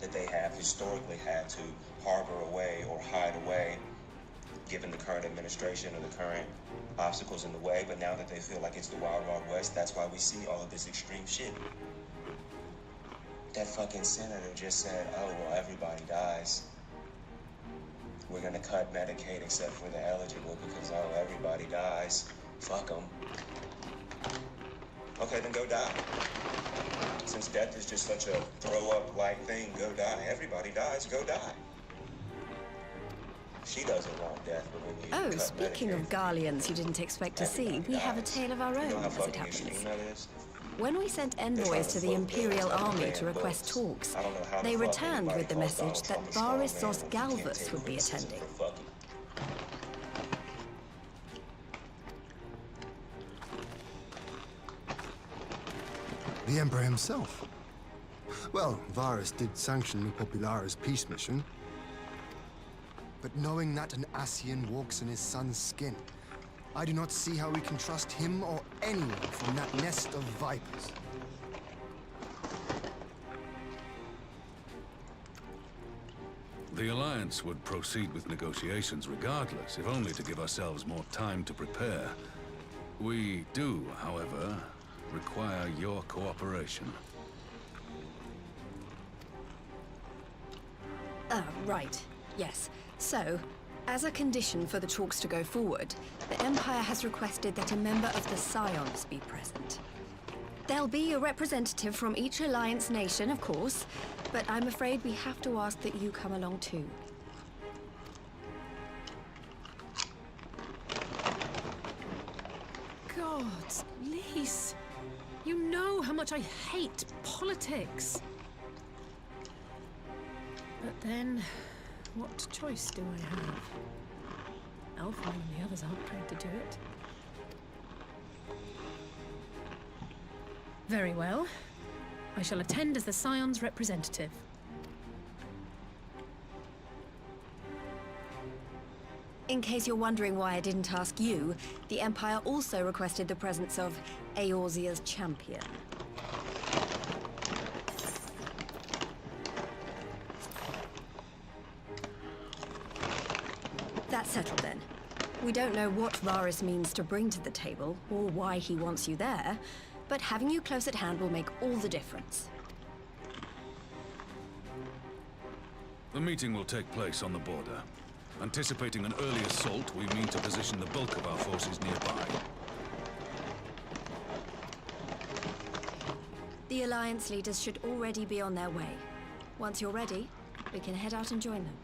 that they have historically had to harbor away or hide away given the current administration or the current obstacles in the way. But now that they feel like it's the Wild Wild West, that's why we see all of this extreme shit. That fucking senator just said, oh, well, everybody dies. We're gonna cut Medicaid except for the eligible because, oh, everybody dies. Fuck them. Okay, then go die. Since death is just such a throw-up-like thing, go die. Everybody dies, go die. She doesn't want death, but when you cut speaking of Garleans you didn't expect to see, we have a tale of our own, as it happens. When we sent envoys to the Imperial Army to request talks, they returned with the message that Varys Zos Galvus would be attending. The Emperor himself. Well, Varys did sanction the Popularis peace mission. But knowing that an Ascian walks in his son's skin, I do not see how we can trust him or anyone from that nest of vipers. The Alliance would proceed with negotiations regardless, if only to give ourselves more time to prepare. We do, however, require your cooperation. Right. Yes. So, as a condition for the talks to go forward, the Empire has requested that a member of the Scions be present. There'll be a representative from each Alliance nation, of course, but I'm afraid we have to ask that you come along too. Gods, Lise, you know how much I hate politics. But then, what choice do I have? Alpha and the others aren't trained to do it. Very well. I shall attend as the Scion's representative. In case you're wondering why I didn't ask you, the Empire also requested the presence of Eorzea's champion. That's settled then. We don't know what Varys means to bring to the table, or why he wants you there, but having you close at hand will make all the difference. The meeting will take place on the border. Anticipating an early assault, we mean to position the bulk of our forces nearby. The Alliance leaders should already be on their way. Once you're ready, we can head out and join them.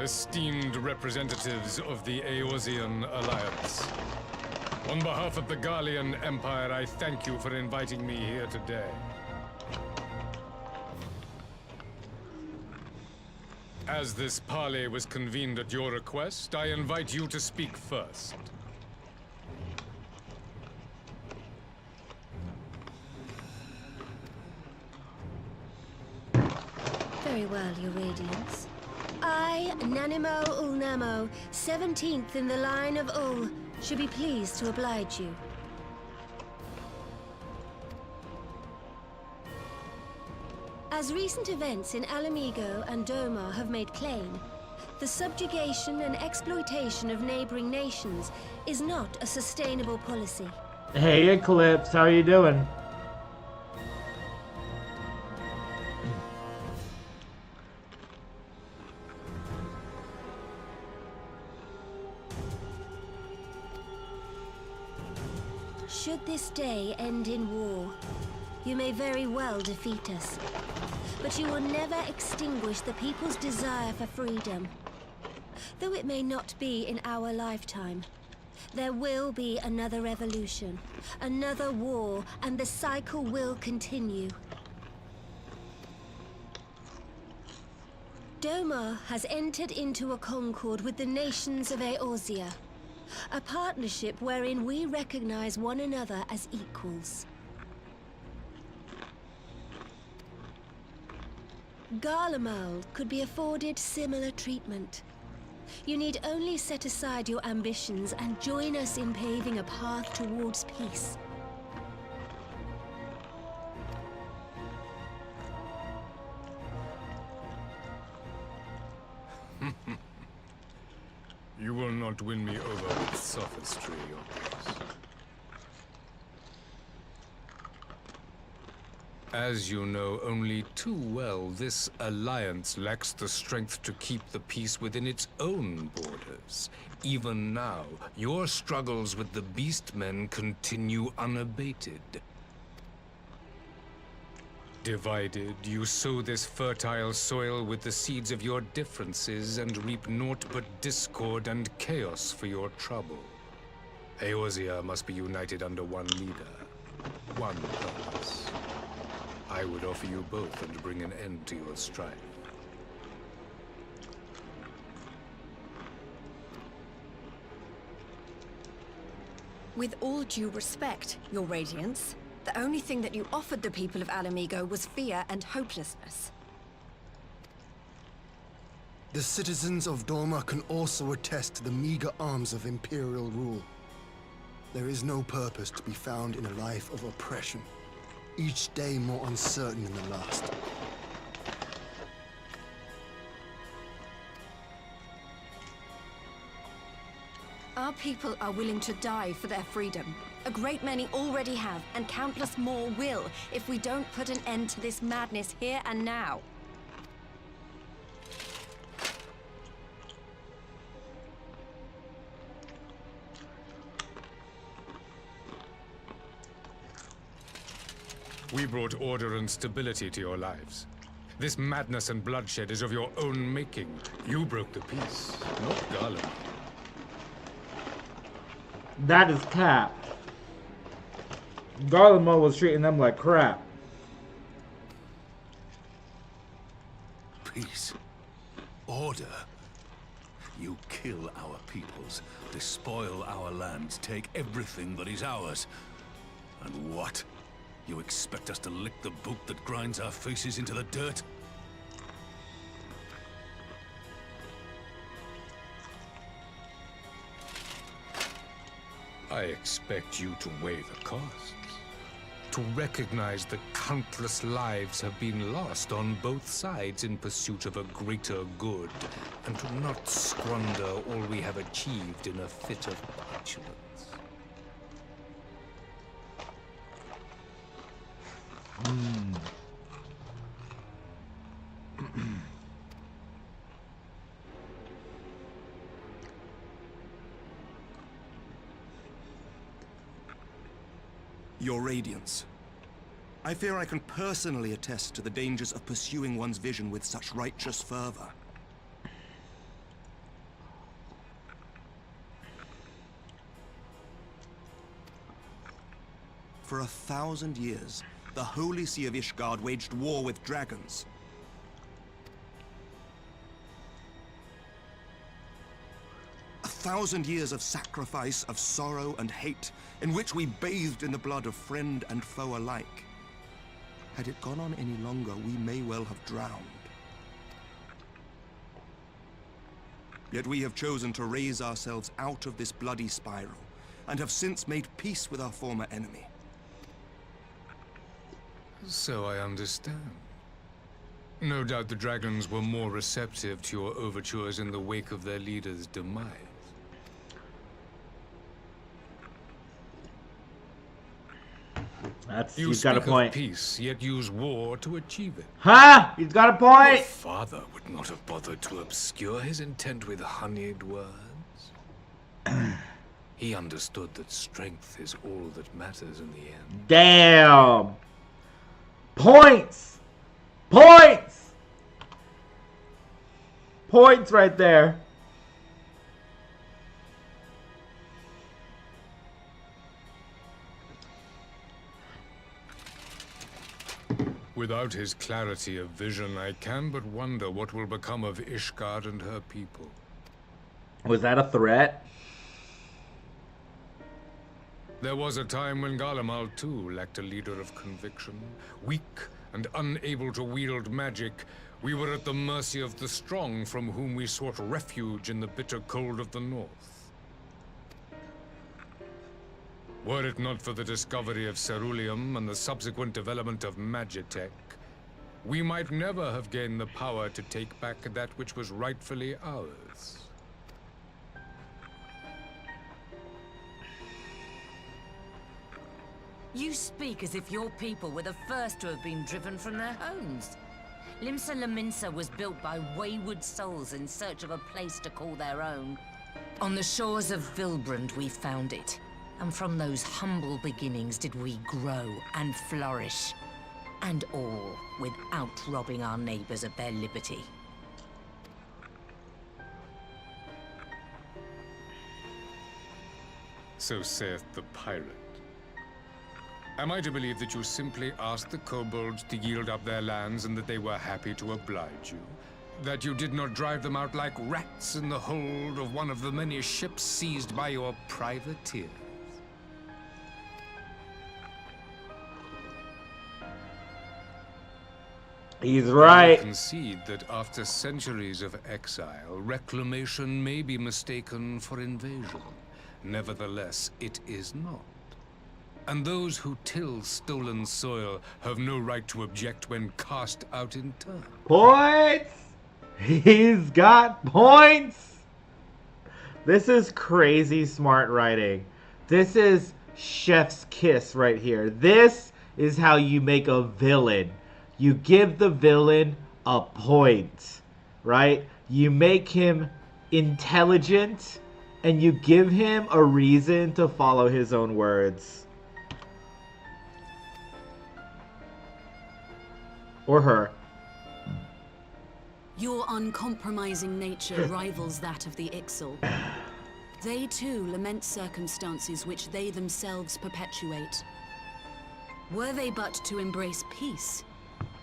esteemed representatives of the Eorzean Alliance. On behalf of the Gallian Empire, I thank you for inviting me here today. As this parley was convened at your request, I invite you to speak first. Very well, Your Radiance. I, Nanimo Ulnamo, 17th in the line of Ul, should be pleased to oblige you. As recent events in Alamigo and Domar have made plain, the subjugation and exploitation of neighboring nations is not a sustainable policy. Hey, Eclipse, how you doing? Should this day end in war, you may very well defeat us. But you will never extinguish the people's desire for freedom. Though it may not be in our lifetime, there will be another revolution, another war, and the cycle will continue. Domar has entered into a concord with the nations of Eorzea, a partnership wherein we recognize one another as equals. Garlemald could be afforded similar treatment. You need only set aside your ambitions and join us in paving a path towards peace. You will not win me over with sophistry, your grace. As you know only too well, this alliance lacks the strength to keep the peace within its own borders. Even now, your struggles with the Beastmen continue unabated. Divided, you sow this fertile soil with the seeds of your differences and reap naught but discord and chaos for your trouble. Eorzea must be united under one leader, one purpose. I would offer you both and bring an end to your strife. With all due respect, Your Radiance, the only thing that you offered the people of Alamigo was fear and hopelessness. The citizens of Dorma can also attest to the meager arms of Imperial rule. There is no purpose to be found in a life of oppression, each day more uncertain than the last. Our people are willing to die for their freedom. A great many already have, and countless more will, if we don't put an end to this madness here and now. We brought order and stability to your lives. This madness and bloodshed is of your own making. You broke the peace, not Garland. That is cap. Garlemald was treating them like crap. Peace. Order. You kill our peoples, despoil our lands, take everything that is ours. And what? You expect us to lick the boot that grinds our faces into the dirt? I expect you to weigh the costs. To recognize that countless lives have been lost on both sides in pursuit of a greater good, and to not squander all we have achieved in a fit of petulance. Your Radiance. I fear I can personally attest to the dangers of pursuing one's vision with such righteous fervor. for 1,000 years, the Holy See of Ishgard waged war with dragons. A 1,000 years of sacrifice, of sorrow and hate, in which we bathed in the blood of friend and foe alike. Had it gone on any longer, we may well have drowned. Yet we have chosen to raise ourselves out of this bloody spiral, and have since made peace with our former enemy. So I understand. No doubt the dragons were more receptive to your overtures in the wake of their leader's demise. He's got a point. Of peace, yet use war to achieve it. Huh? He's got a point. Your father would not have bothered to obscure his intent with honeyed words. He understood that strength is all that matters in the end. Damn. Points. Points. Points right there. Without his clarity of vision, I can but wonder what will become of Ishgard and her people. Was that a threat? There was a time when Garlemald too lacked a leader of conviction. Weak and unable to wield magic, we were at the mercy of the strong from whom we sought refuge in the bitter cold of the north. Were it not for the discovery of Ceruleum and the subsequent development of Magitech, we might never have gained the power to take back that which was rightfully ours. You speak as if your people were the first to have been driven from their homes. Limsa Lominsa was built by wayward souls in search of a place to call their own. On the shores of Vilbrand we found it. And from those humble beginnings did we grow and flourish. And all without robbing our neighbors of their liberty. So saith the pirate. Am I to believe that you simply asked the kobolds to yield up their lands and that they were happy to oblige you? That you did not drive them out like rats in the hold of one of the many ships seized by your privateers? He's right. I concede that after centuries of exile, reclamation may be mistaken for invasion. Nevertheless, it is not. And those who till stolen soil have no right to object when cast out in turn. Points! He's got points! This is crazy smart writing. This is chef's kiss right here. This is how you make a villain. You give the villain a point, right? You make him intelligent and you give him a reason to follow his own words. Or her. Your uncompromising nature rivals that of the Ixal. They too lament circumstances which they themselves perpetuate. Were they but to embrace peace,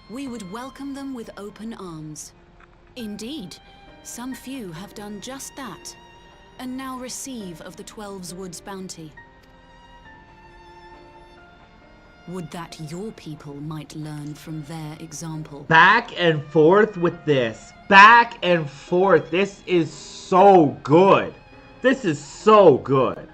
we would welcome them with open arms. Indeed, some few have done just that, and now receive of the 12's Wood's bounty. Would that your people might learn from their example. Back and forth with this. Back and forth. This is so good. This is so good.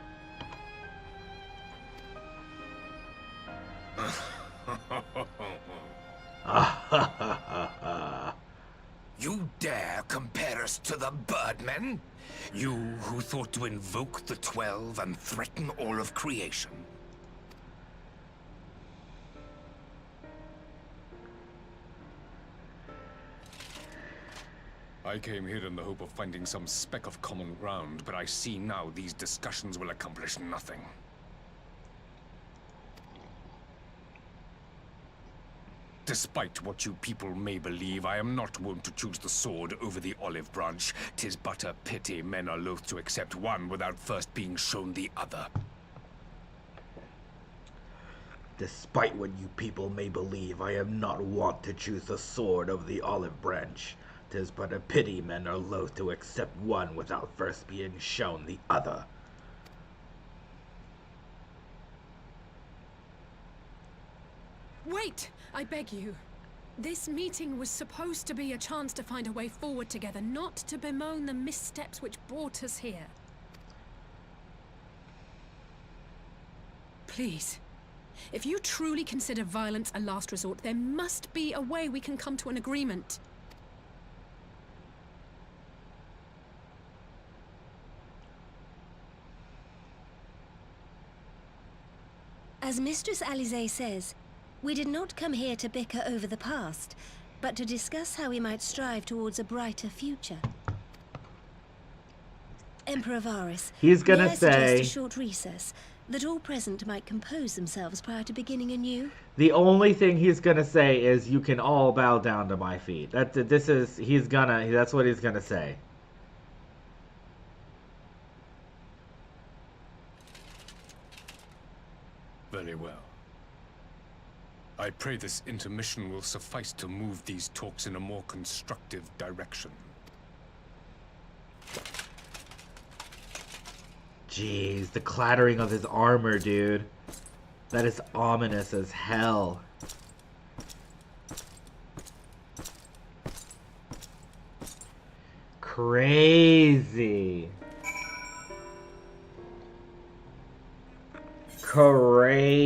You dare compare us to the Birdmen? You who thought to invoke the 12 and threaten all of creation? I came here in the hope of finding some speck of common ground, but I see now these discussions will accomplish nothing. Despite what you people may believe, I am not wont to choose the sword over the olive branch. 'Tis but a pity men are loath to accept one without first being shown the other. Despite what you people may believe, I am not wont to choose the sword over the olive branch. 'Tis but a pity men are loath to accept one without first being shown the other. Wait! I beg you. This meeting was supposed to be a chance to find a way forward together, not to bemoan the missteps which brought us here. Please. If you truly consider violence a last resort, there must be a way we can come to an agreement. As Mistress Alisaie says, we did not come here to bicker over the past, but to discuss how we might strive towards a brighter future. Emperor Varus, he's gonna may I suggest say a short recess, that all present might compose themselves prior to beginning anew? the only thing he's gonna say is, "You can all bow down to my feet." That's what he's gonna say. Very well. I pray this intermission will suffice to move these talks in a more constructive direction. Jeez, the clattering of his armor, dude. That is ominous as hell. Crazy. Crazy.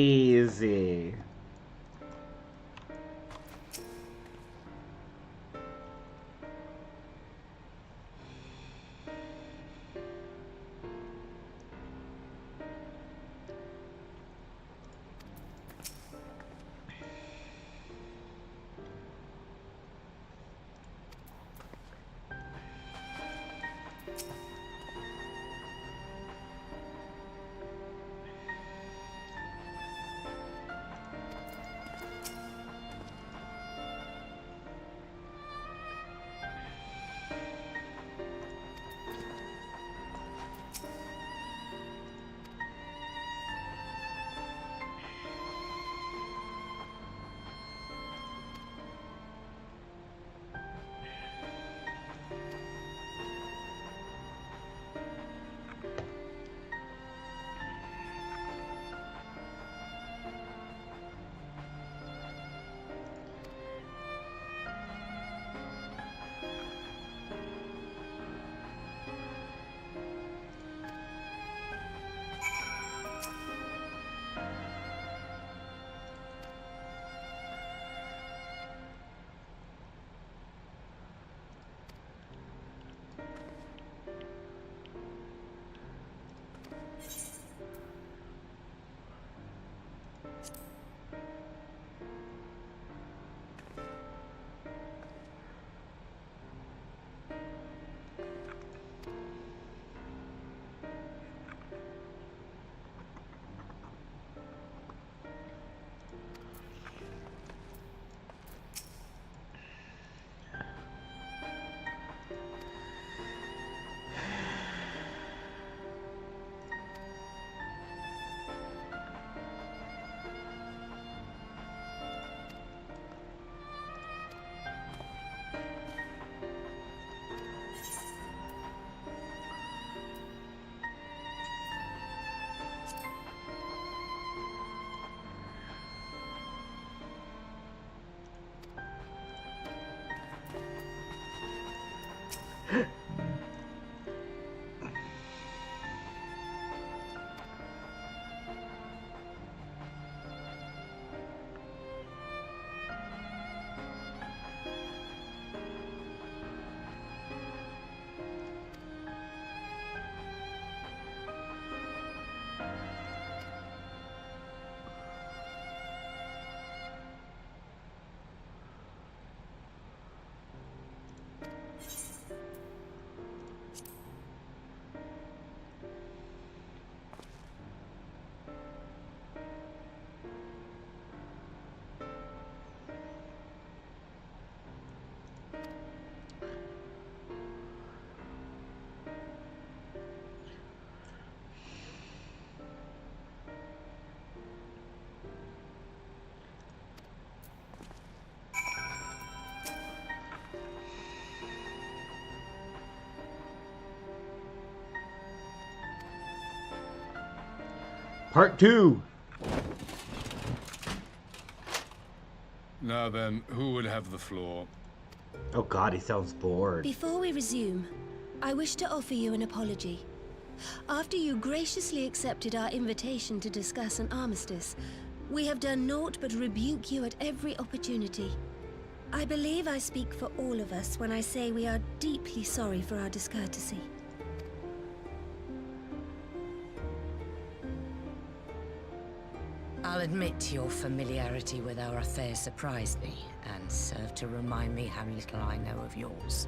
Part 2. Now then, who would have the floor? Oh god, he sounds bored. Before we resume, I wish to offer you an apology. After you graciously accepted our invitation to discuss an armistice, we have done naught but rebuke you at every opportunity. I believe I speak for all of us when I say we are deeply sorry for our discourtesy. I'll admit your familiarity with our affairs surprised me, and served to remind me how little I know of yours.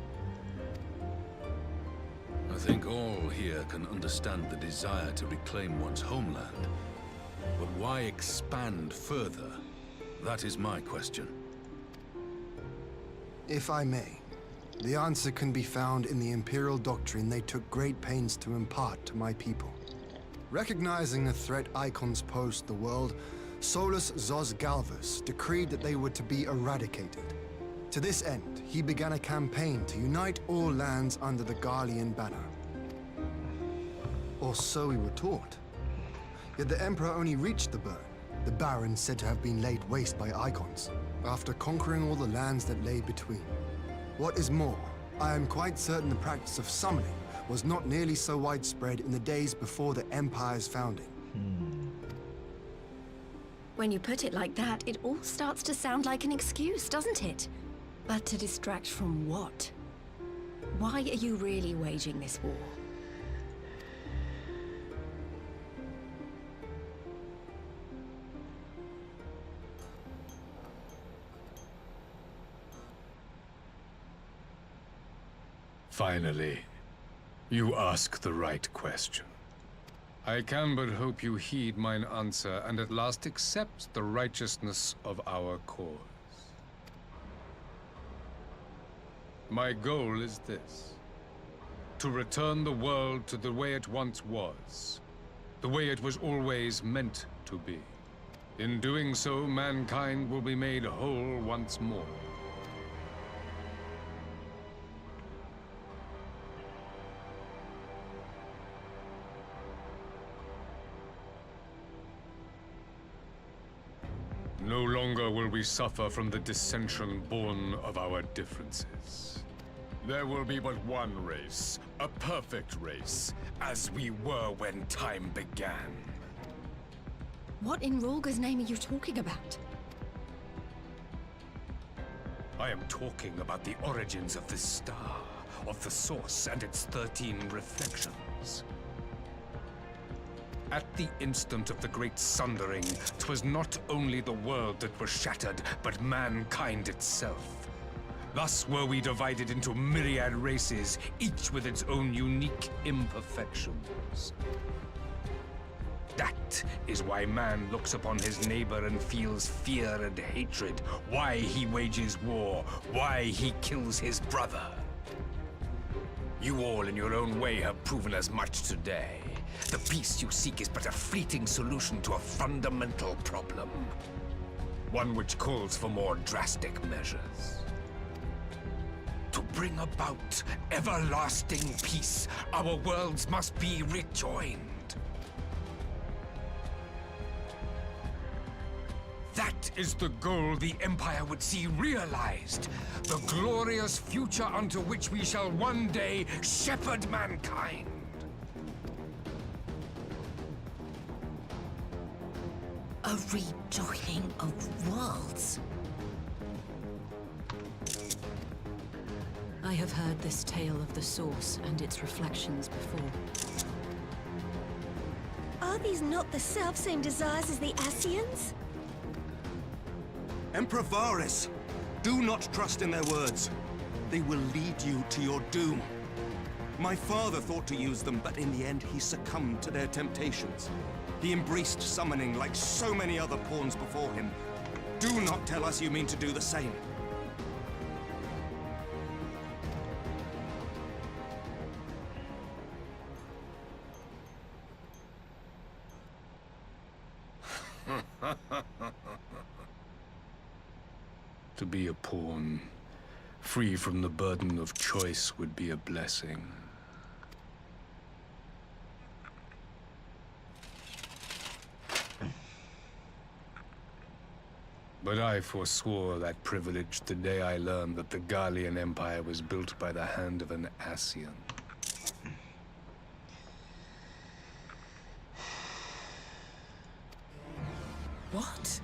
I think all here can understand the desire to reclaim one's homeland. But why expand further? That is my question. If I may, the answer can be found in the Imperial doctrine they took great pains to impart to my people. Recognizing the threat icons posed to the world, Solus Zos Galvus decreed that they were to be eradicated. To this end, he began a campaign to unite all lands under the Garlean banner. Or so we were taught. Yet the Emperor only reached the burn, the Baron said to have been laid waste by icons, after conquering all the lands that lay between. What is more, I am quite certain the practice of summoning was not nearly so widespread in the days before the Empire's founding. When you put it like that, it all starts to sound like an excuse, doesn't it? But to distract from what? Why are you really waging this war? Finally, you ask the right question. I can but hope you heed mine answer and at last accept the righteousness of our cause. My goal is this: to return the world to the way it once was, the way it was always meant to be. In doing so, mankind will be made whole once more. No longer will we suffer from the dissension born of our differences. There will be but one race, a perfect race, as we were when time began. What in Rulga's name are you talking about? I am talking about the origins of this star, of the source and its 13 reflections. At the instant of the Great Sundering, 'twas not only the world that was shattered, but mankind itself. Thus were we divided into myriad races, each with its own unique imperfections. That is why man looks upon his neighbor and feels fear and hatred, why he wages war, why he kills his brother. You all in your own way have proven as much today. The peace you seek is but a fleeting solution to a fundamental problem. One which calls for more drastic measures. To bring about everlasting peace, our worlds must be rejoined. That is the goal the Empire would see realized. The glorious future unto which we shall one day shepherd mankind. A rejoining of worlds? I have heard this tale of the Source and its reflections before. Are these not the self-same desires as the Ascians? Emperor Varys, do not trust in their words. They will lead you to your doom. My father thought to use them, but in the end he succumbed to their temptations. He embraced summoning like so many other pawns before him. Do not tell us you mean to do the same. To be a pawn, free from the burden of choice, would be a blessing. But I forswore that privilege the day I learned that the Garlean Empire was built by the hand of an Ascian. What?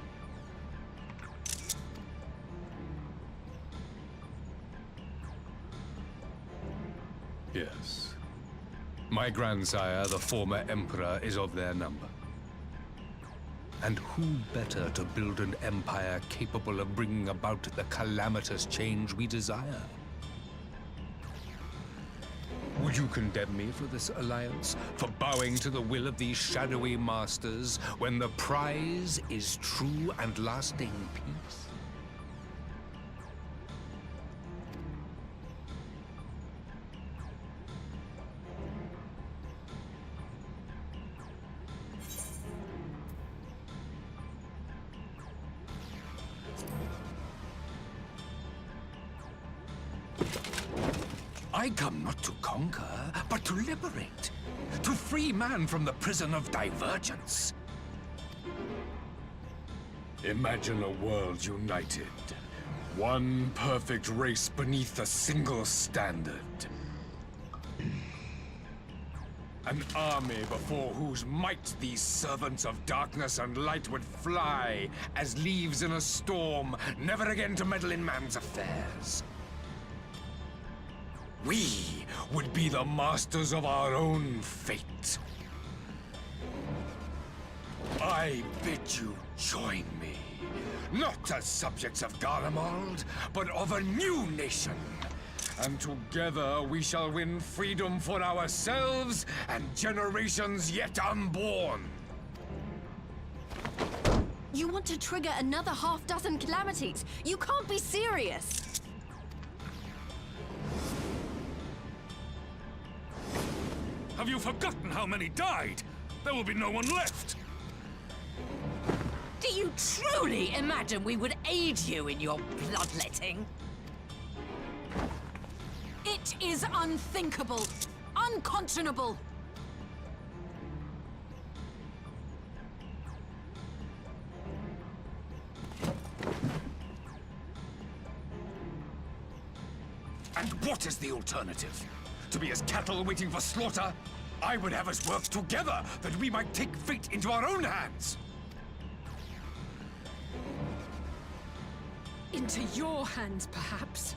Yes. My grandsire, the former Emperor, is of their number. And who better to build an empire capable of bringing about the calamitous change we desire? Would you condemn me for this alliance? For bowing to the will of these shadowy masters, when the prize is true and lasting peace? I come not to conquer, but to liberate. To free man from the prison of divergence. Imagine a world united. One perfect race beneath a single standard. An army before whose might these servants of darkness and light would fly as leaves in a storm, never again to meddle in man's affairs. We would be the masters of our own fate. I bid you join me, not as subjects of Garlemald, but of a new nation. And together we shall win freedom for ourselves and generations yet unborn. You want to trigger another half-dozen calamities? You can't be serious! Have you forgotten how many died? There will be no one left. Do you truly imagine we would aid you in your bloodletting? It is unthinkable, unconscionable. And what is the alternative? To be as cattle waiting for slaughter? I would have us work together, that we might take fate into our own hands! Into your hands, perhaps.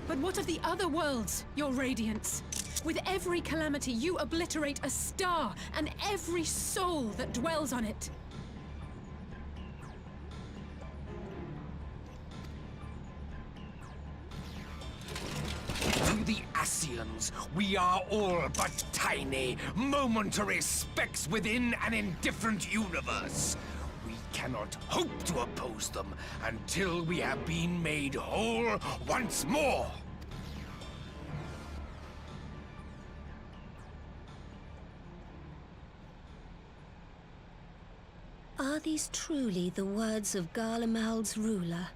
But what of the other worlds, your radiance? With every calamity, you obliterate a star and every soul that dwells on it. To the Ascians, we are all but tiny, momentary specks within an indifferent universe. We cannot hope to oppose them until we have been made whole once more. Are these truly the words of Garlemald's ruler?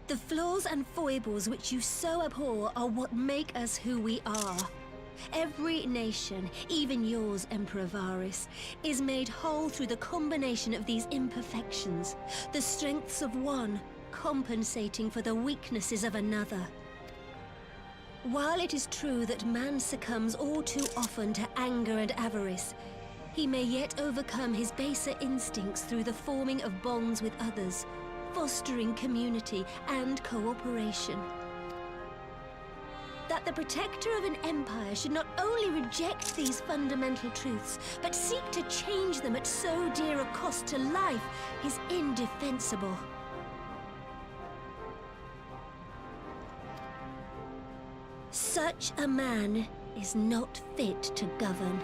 The flaws and foibles which you so abhor are what make us who we are. Every nation, even yours, Emperor Varys, is made whole through the combination of these imperfections, the strengths of one compensating for the weaknesses of another. While it is true that man succumbs all too often to anger and avarice, he may yet overcome his baser instincts through the forming of bonds with others, fostering community and cooperation. That the protector of an empire should not only reject these fundamental truths, but seek to change them at so dear a cost to life is indefensible. Such a man is not fit to govern.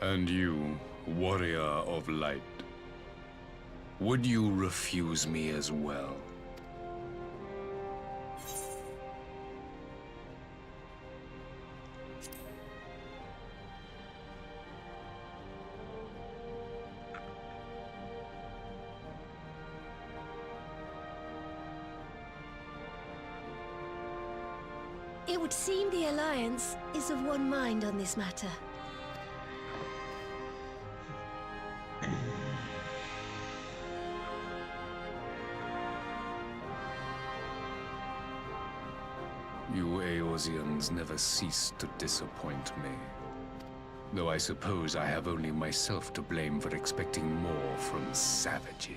And you, warrior of light, would you refuse me as well? It would seem the Alliance is of one mind on this matter. You Eorzeans never cease to disappoint me. Though I suppose I have only myself to blame for expecting more from savages.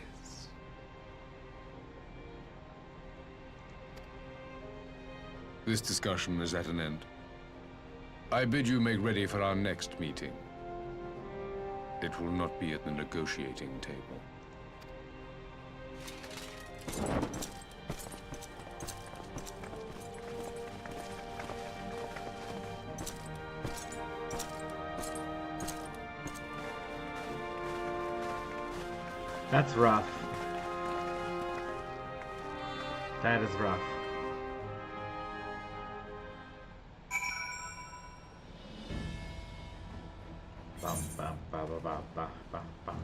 This discussion is at an end. I bid you make ready for our next meeting. It will not be at the negotiating table. That's rough. That is rough.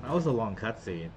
That was a long cutscene.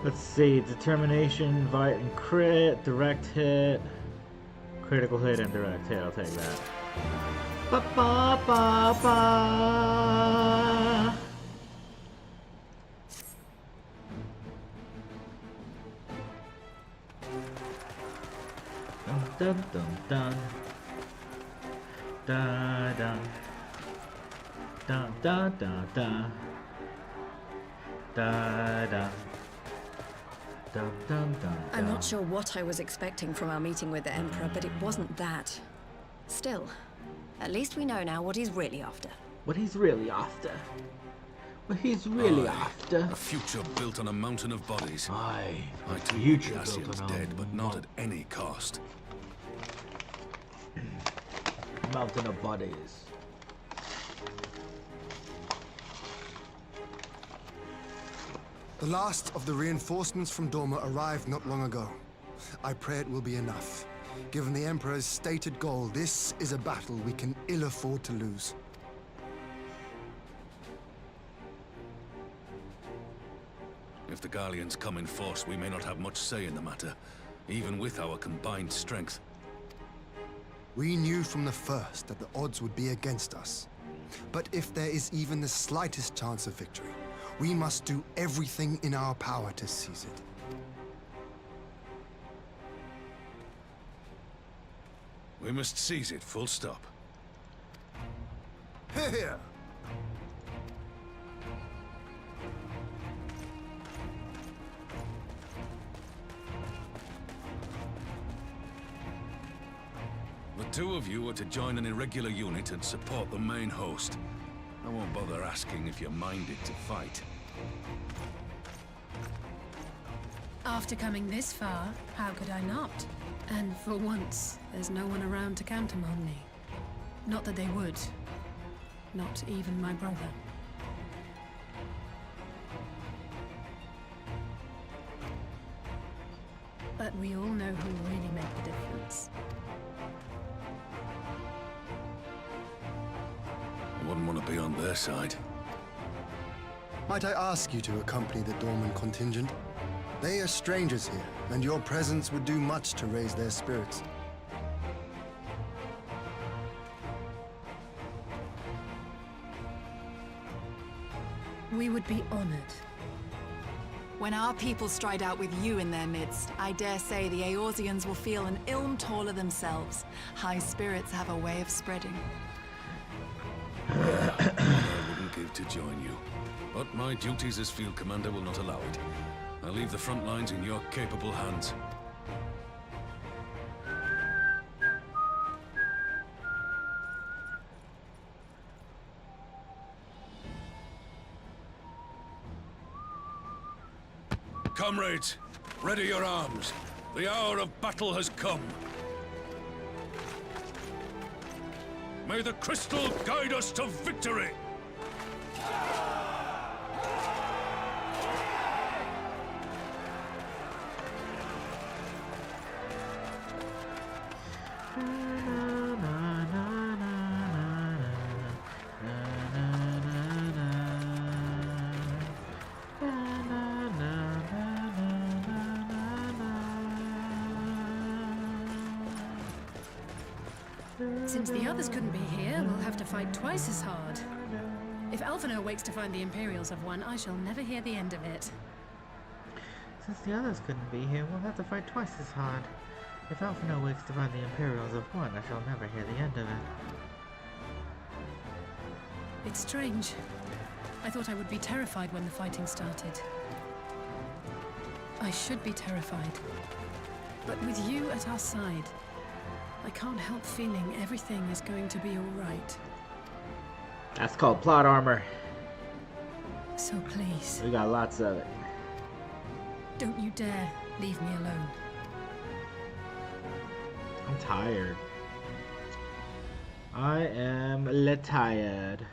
Let's see, determination, invite and crit, direct hit, critical hit and direct hit, I'll take that. Ba ba ba ba. Dun dun dun dun. Da da. Da da da da. Da da. Dun, dun, dun, I'm dun. not sure what I was expecting from our meeting with the Emperor, but it wasn't that. Still, at least we know now what he's really after. What he's really after. What he's really Aye, after. A future built on a mountain of bodies. Aye. I too future want the built Ascians on a dead, but not at any cost. Mountain of bodies. The last of the reinforcements from Dorma arrived not long ago. I pray it will be enough. Given the Emperor's stated goal, this is a battle we can ill afford to lose. If the Gallians come in force, we may not have much say in the matter, even with our combined strength. We knew from the first that the odds would be against us. But if there is even the slightest chance of victory, we must do everything in our power to seize it. We must seize it, full stop. Here! The two of you are to join an irregular unit and support the main host. I won't bother asking if you're minded to fight. After coming this far, how could I not? And for once, there's no one around to count on me. Not that they would. Not even my brother. But we all know who really made the difference. I wouldn't want to be on their side. Might I ask you to accompany the Dorman contingent? They are strangers here, and your presence would do much to raise their spirits. We would be honored. When our people stride out with you in their midst, I dare say the Eorzeans will feel an ilm taller themselves. High spirits have a way of spreading. I wouldn't give to join you, but my duties as field commander will not allow it. I'll leave the front lines in your capable hands. Comrades, ready your arms. The hour of battle has come. May the crystal guide us to victory! Since the others couldn't be here, we'll have to fight twice as hard. If Alphinaud wakes to find the Imperials have won, I shall never hear the end of it. Since the others couldn't be here, we'll have to fight twice as hard. If Alphinaud wakes to find the Imperials have won, I shall never hear the end of it. It's strange. I thought I would be terrified when the fighting started. I should be terrified. But with you at our side, I can't help feeling everything is going to be all right. That's called plot armor. So please. We got lots of it. Don't you dare leave me alone. I'm tired. I am tired.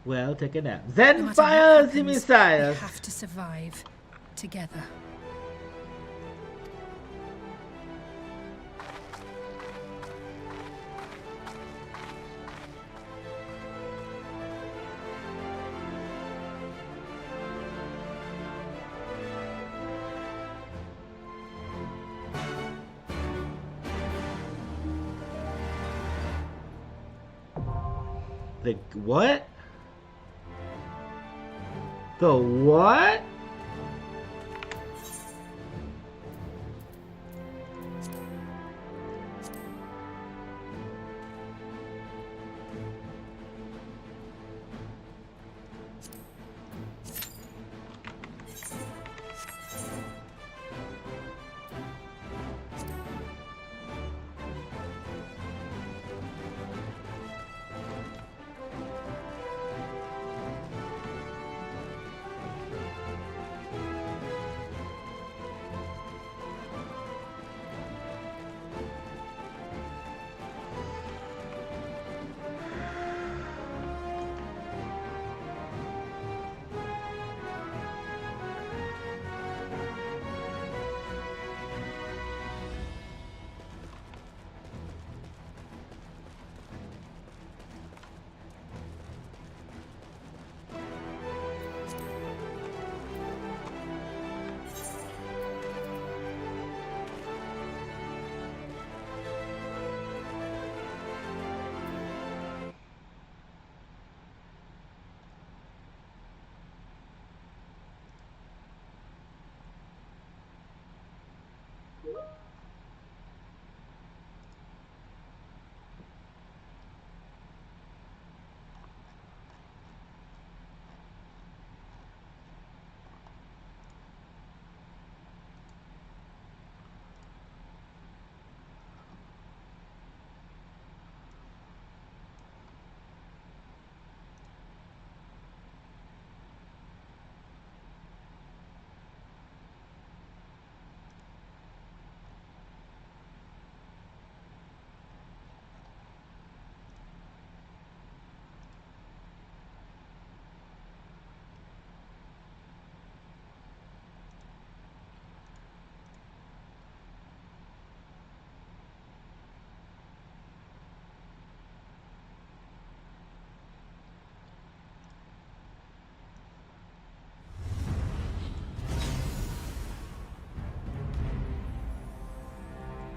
Well, take a nap. Then fire the missiles! We have to survive together. The what? The what?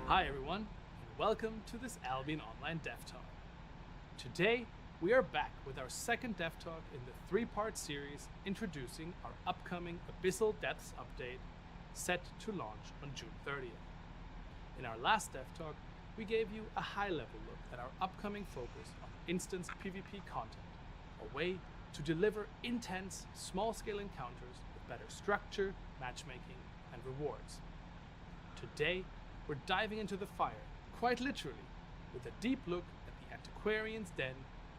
Hi everyone, and welcome to this Albion Online Dev Talk. Today, we are back with our second Dev Talk in the three-part series introducing our upcoming Abyssal Depths update set to launch on June 30th. In our last Dev Talk, we gave you a high-level look at our upcoming focus on instance PvP content, a way to deliver intense, small-scale encounters with better structure, matchmaking, and rewards. Today, we're diving into the fire, quite literally, with a deep look at the Antiquarian's Den,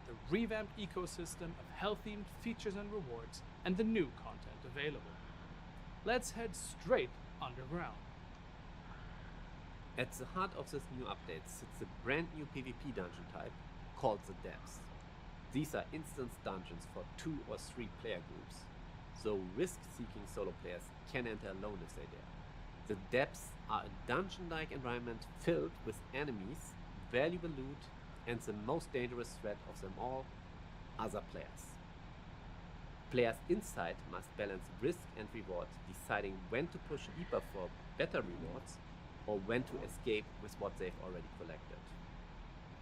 the revamped ecosystem of hell-themed features and rewards, and the new content available. Let's head straight underground. At the heart of this new update sits a brand new PvP dungeon type called the Depths. These are instance dungeons for 2 or 3 player groups, so risk-seeking solo players can enter alone if they dare. The Depths are a dungeon-like environment filled with enemies, valuable loot, and the most dangerous threat of them all, other players. Players inside must balance risk and reward, deciding when to push deeper for better rewards or when to escape with what they've already collected.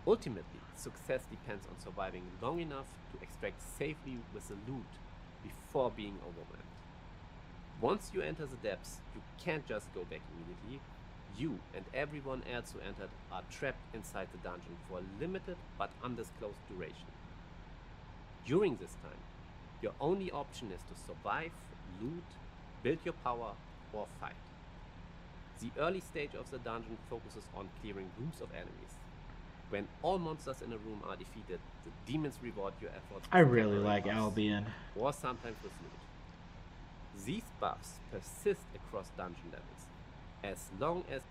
Ultimately, success depends on surviving long enough to extract safely with the loot before being overwhelmed. Once you enter the Depths, you can't just go back immediately. You and everyone else who entered are trapped inside the dungeon for a limited but undisclosed duration. During this time, your only option is to survive, loot, build your power, or fight. The early stage of the dungeon focuses on clearing rooms of enemies. When all monsters in a room are defeated, the demons reward your efforts. I really like Albion. Or sometimes with loot. These buffs persist across dungeon levels, as long as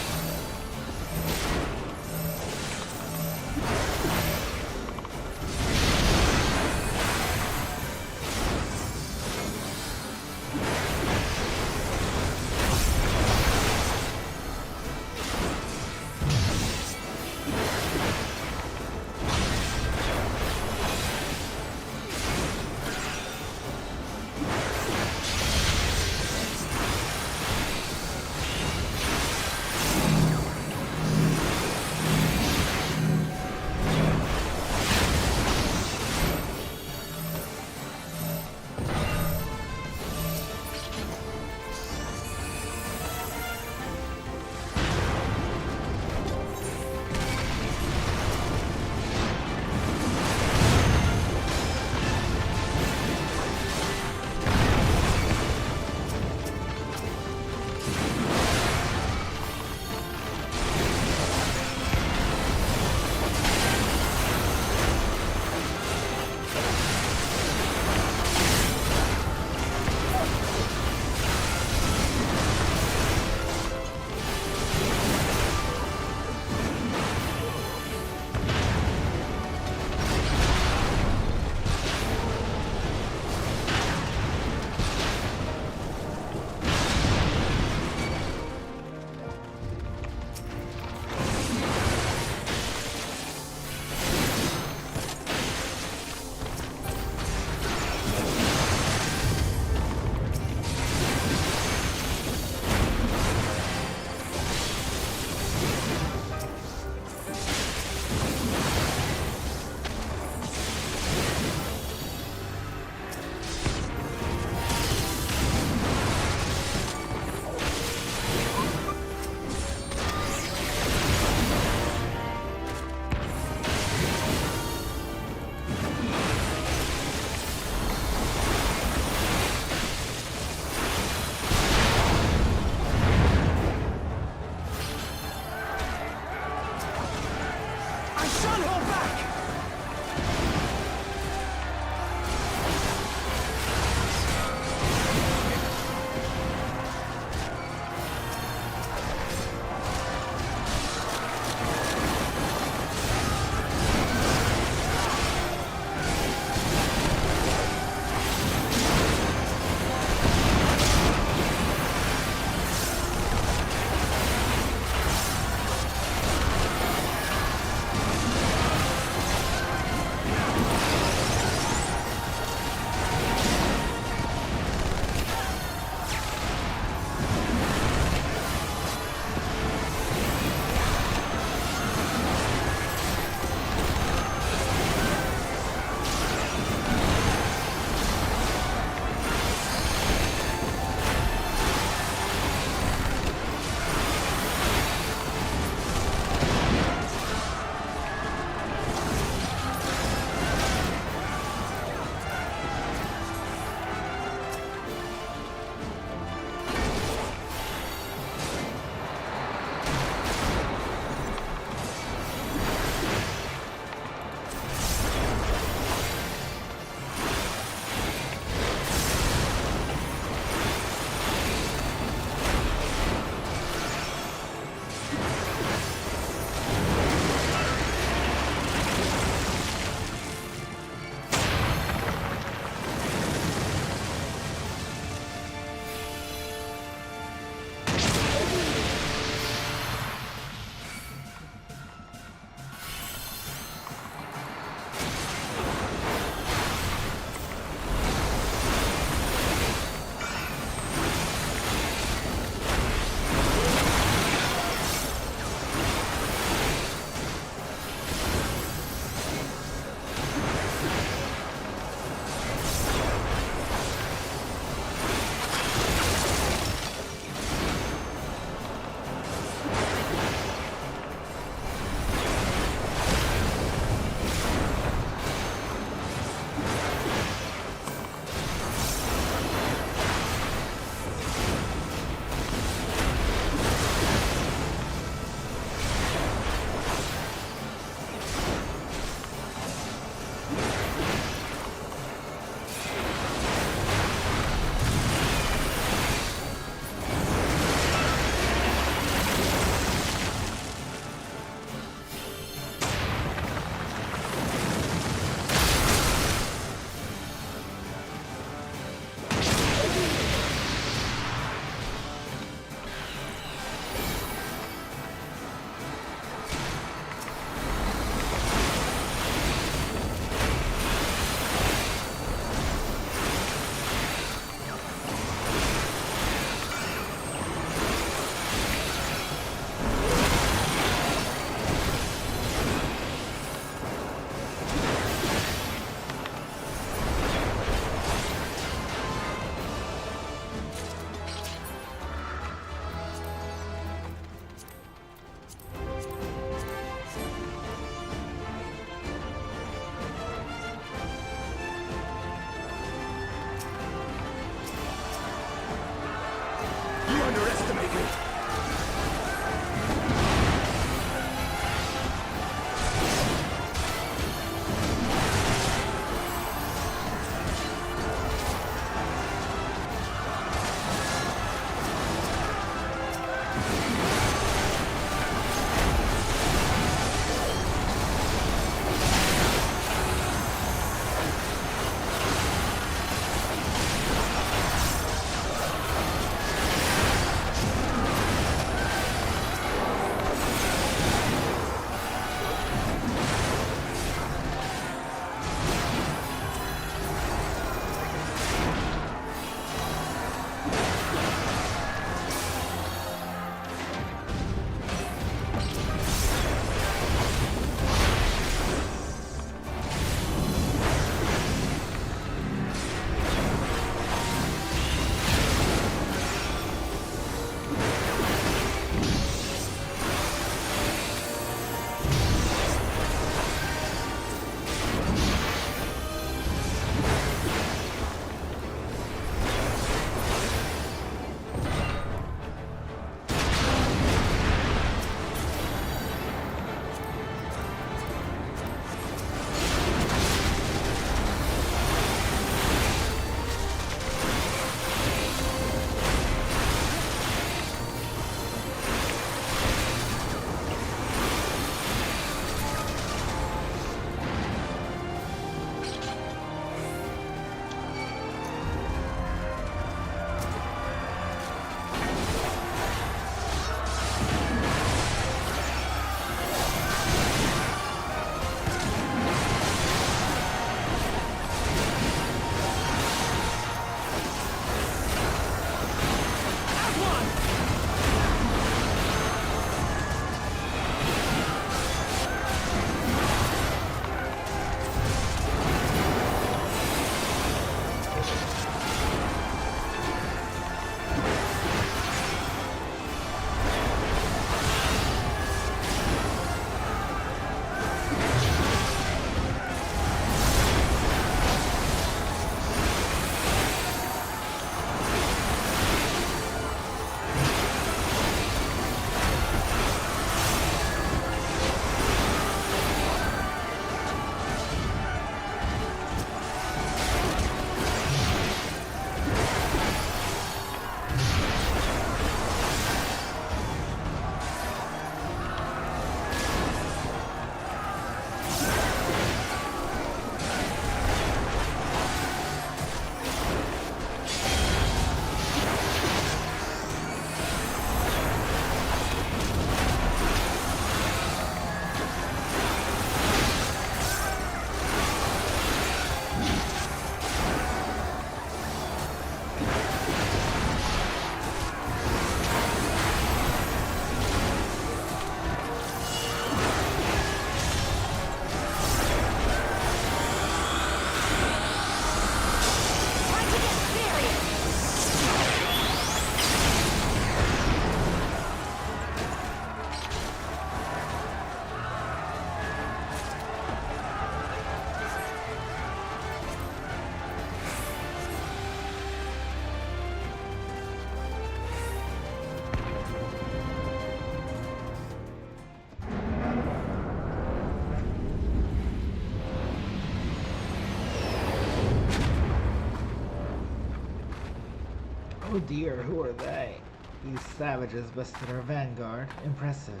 Oh dear, who are they? These savages bested our vanguard. Impressive.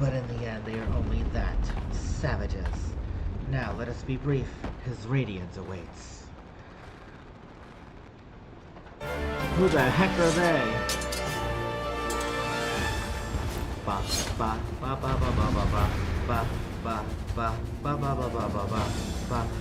But in the end, they are only that. Savages. Now, let us be brief. His radiance awaits. Who the heck are they? Ba ba ba ba ba ba ba ba ba ba ba ba ba ba ba ba ba ba ba ba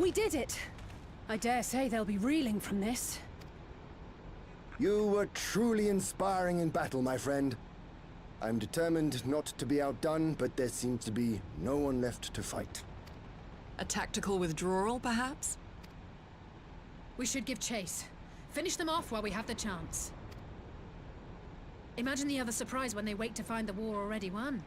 We did it! I dare say they'll be reeling from this. You were truly inspiring in battle, my friend. I'm determined not to be outdone, but there seems to be no one left to fight. A tactical withdrawal, perhaps? We should give chase. Finish them off while we have the chance. Imagine the other surprise when they wake to find the war already won.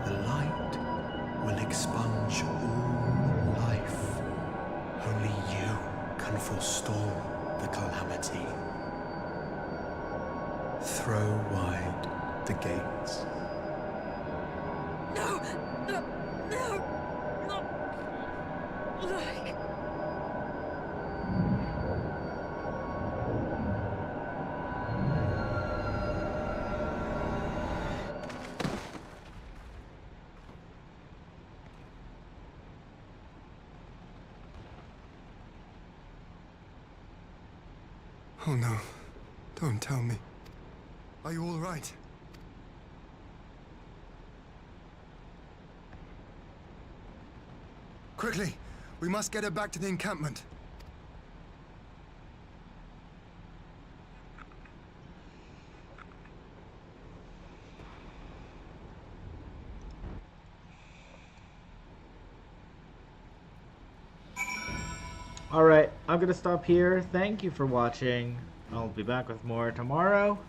The light will expunge all life. Only you can forestall the calamity. Throw wide the gates. No! No! No! No! Like... Oh no. Don't tell me. Are you all right? Quickly! We must get her back to the encampment. Alright, I'm gonna stop here. Thank you for watching. I'll be back with more tomorrow.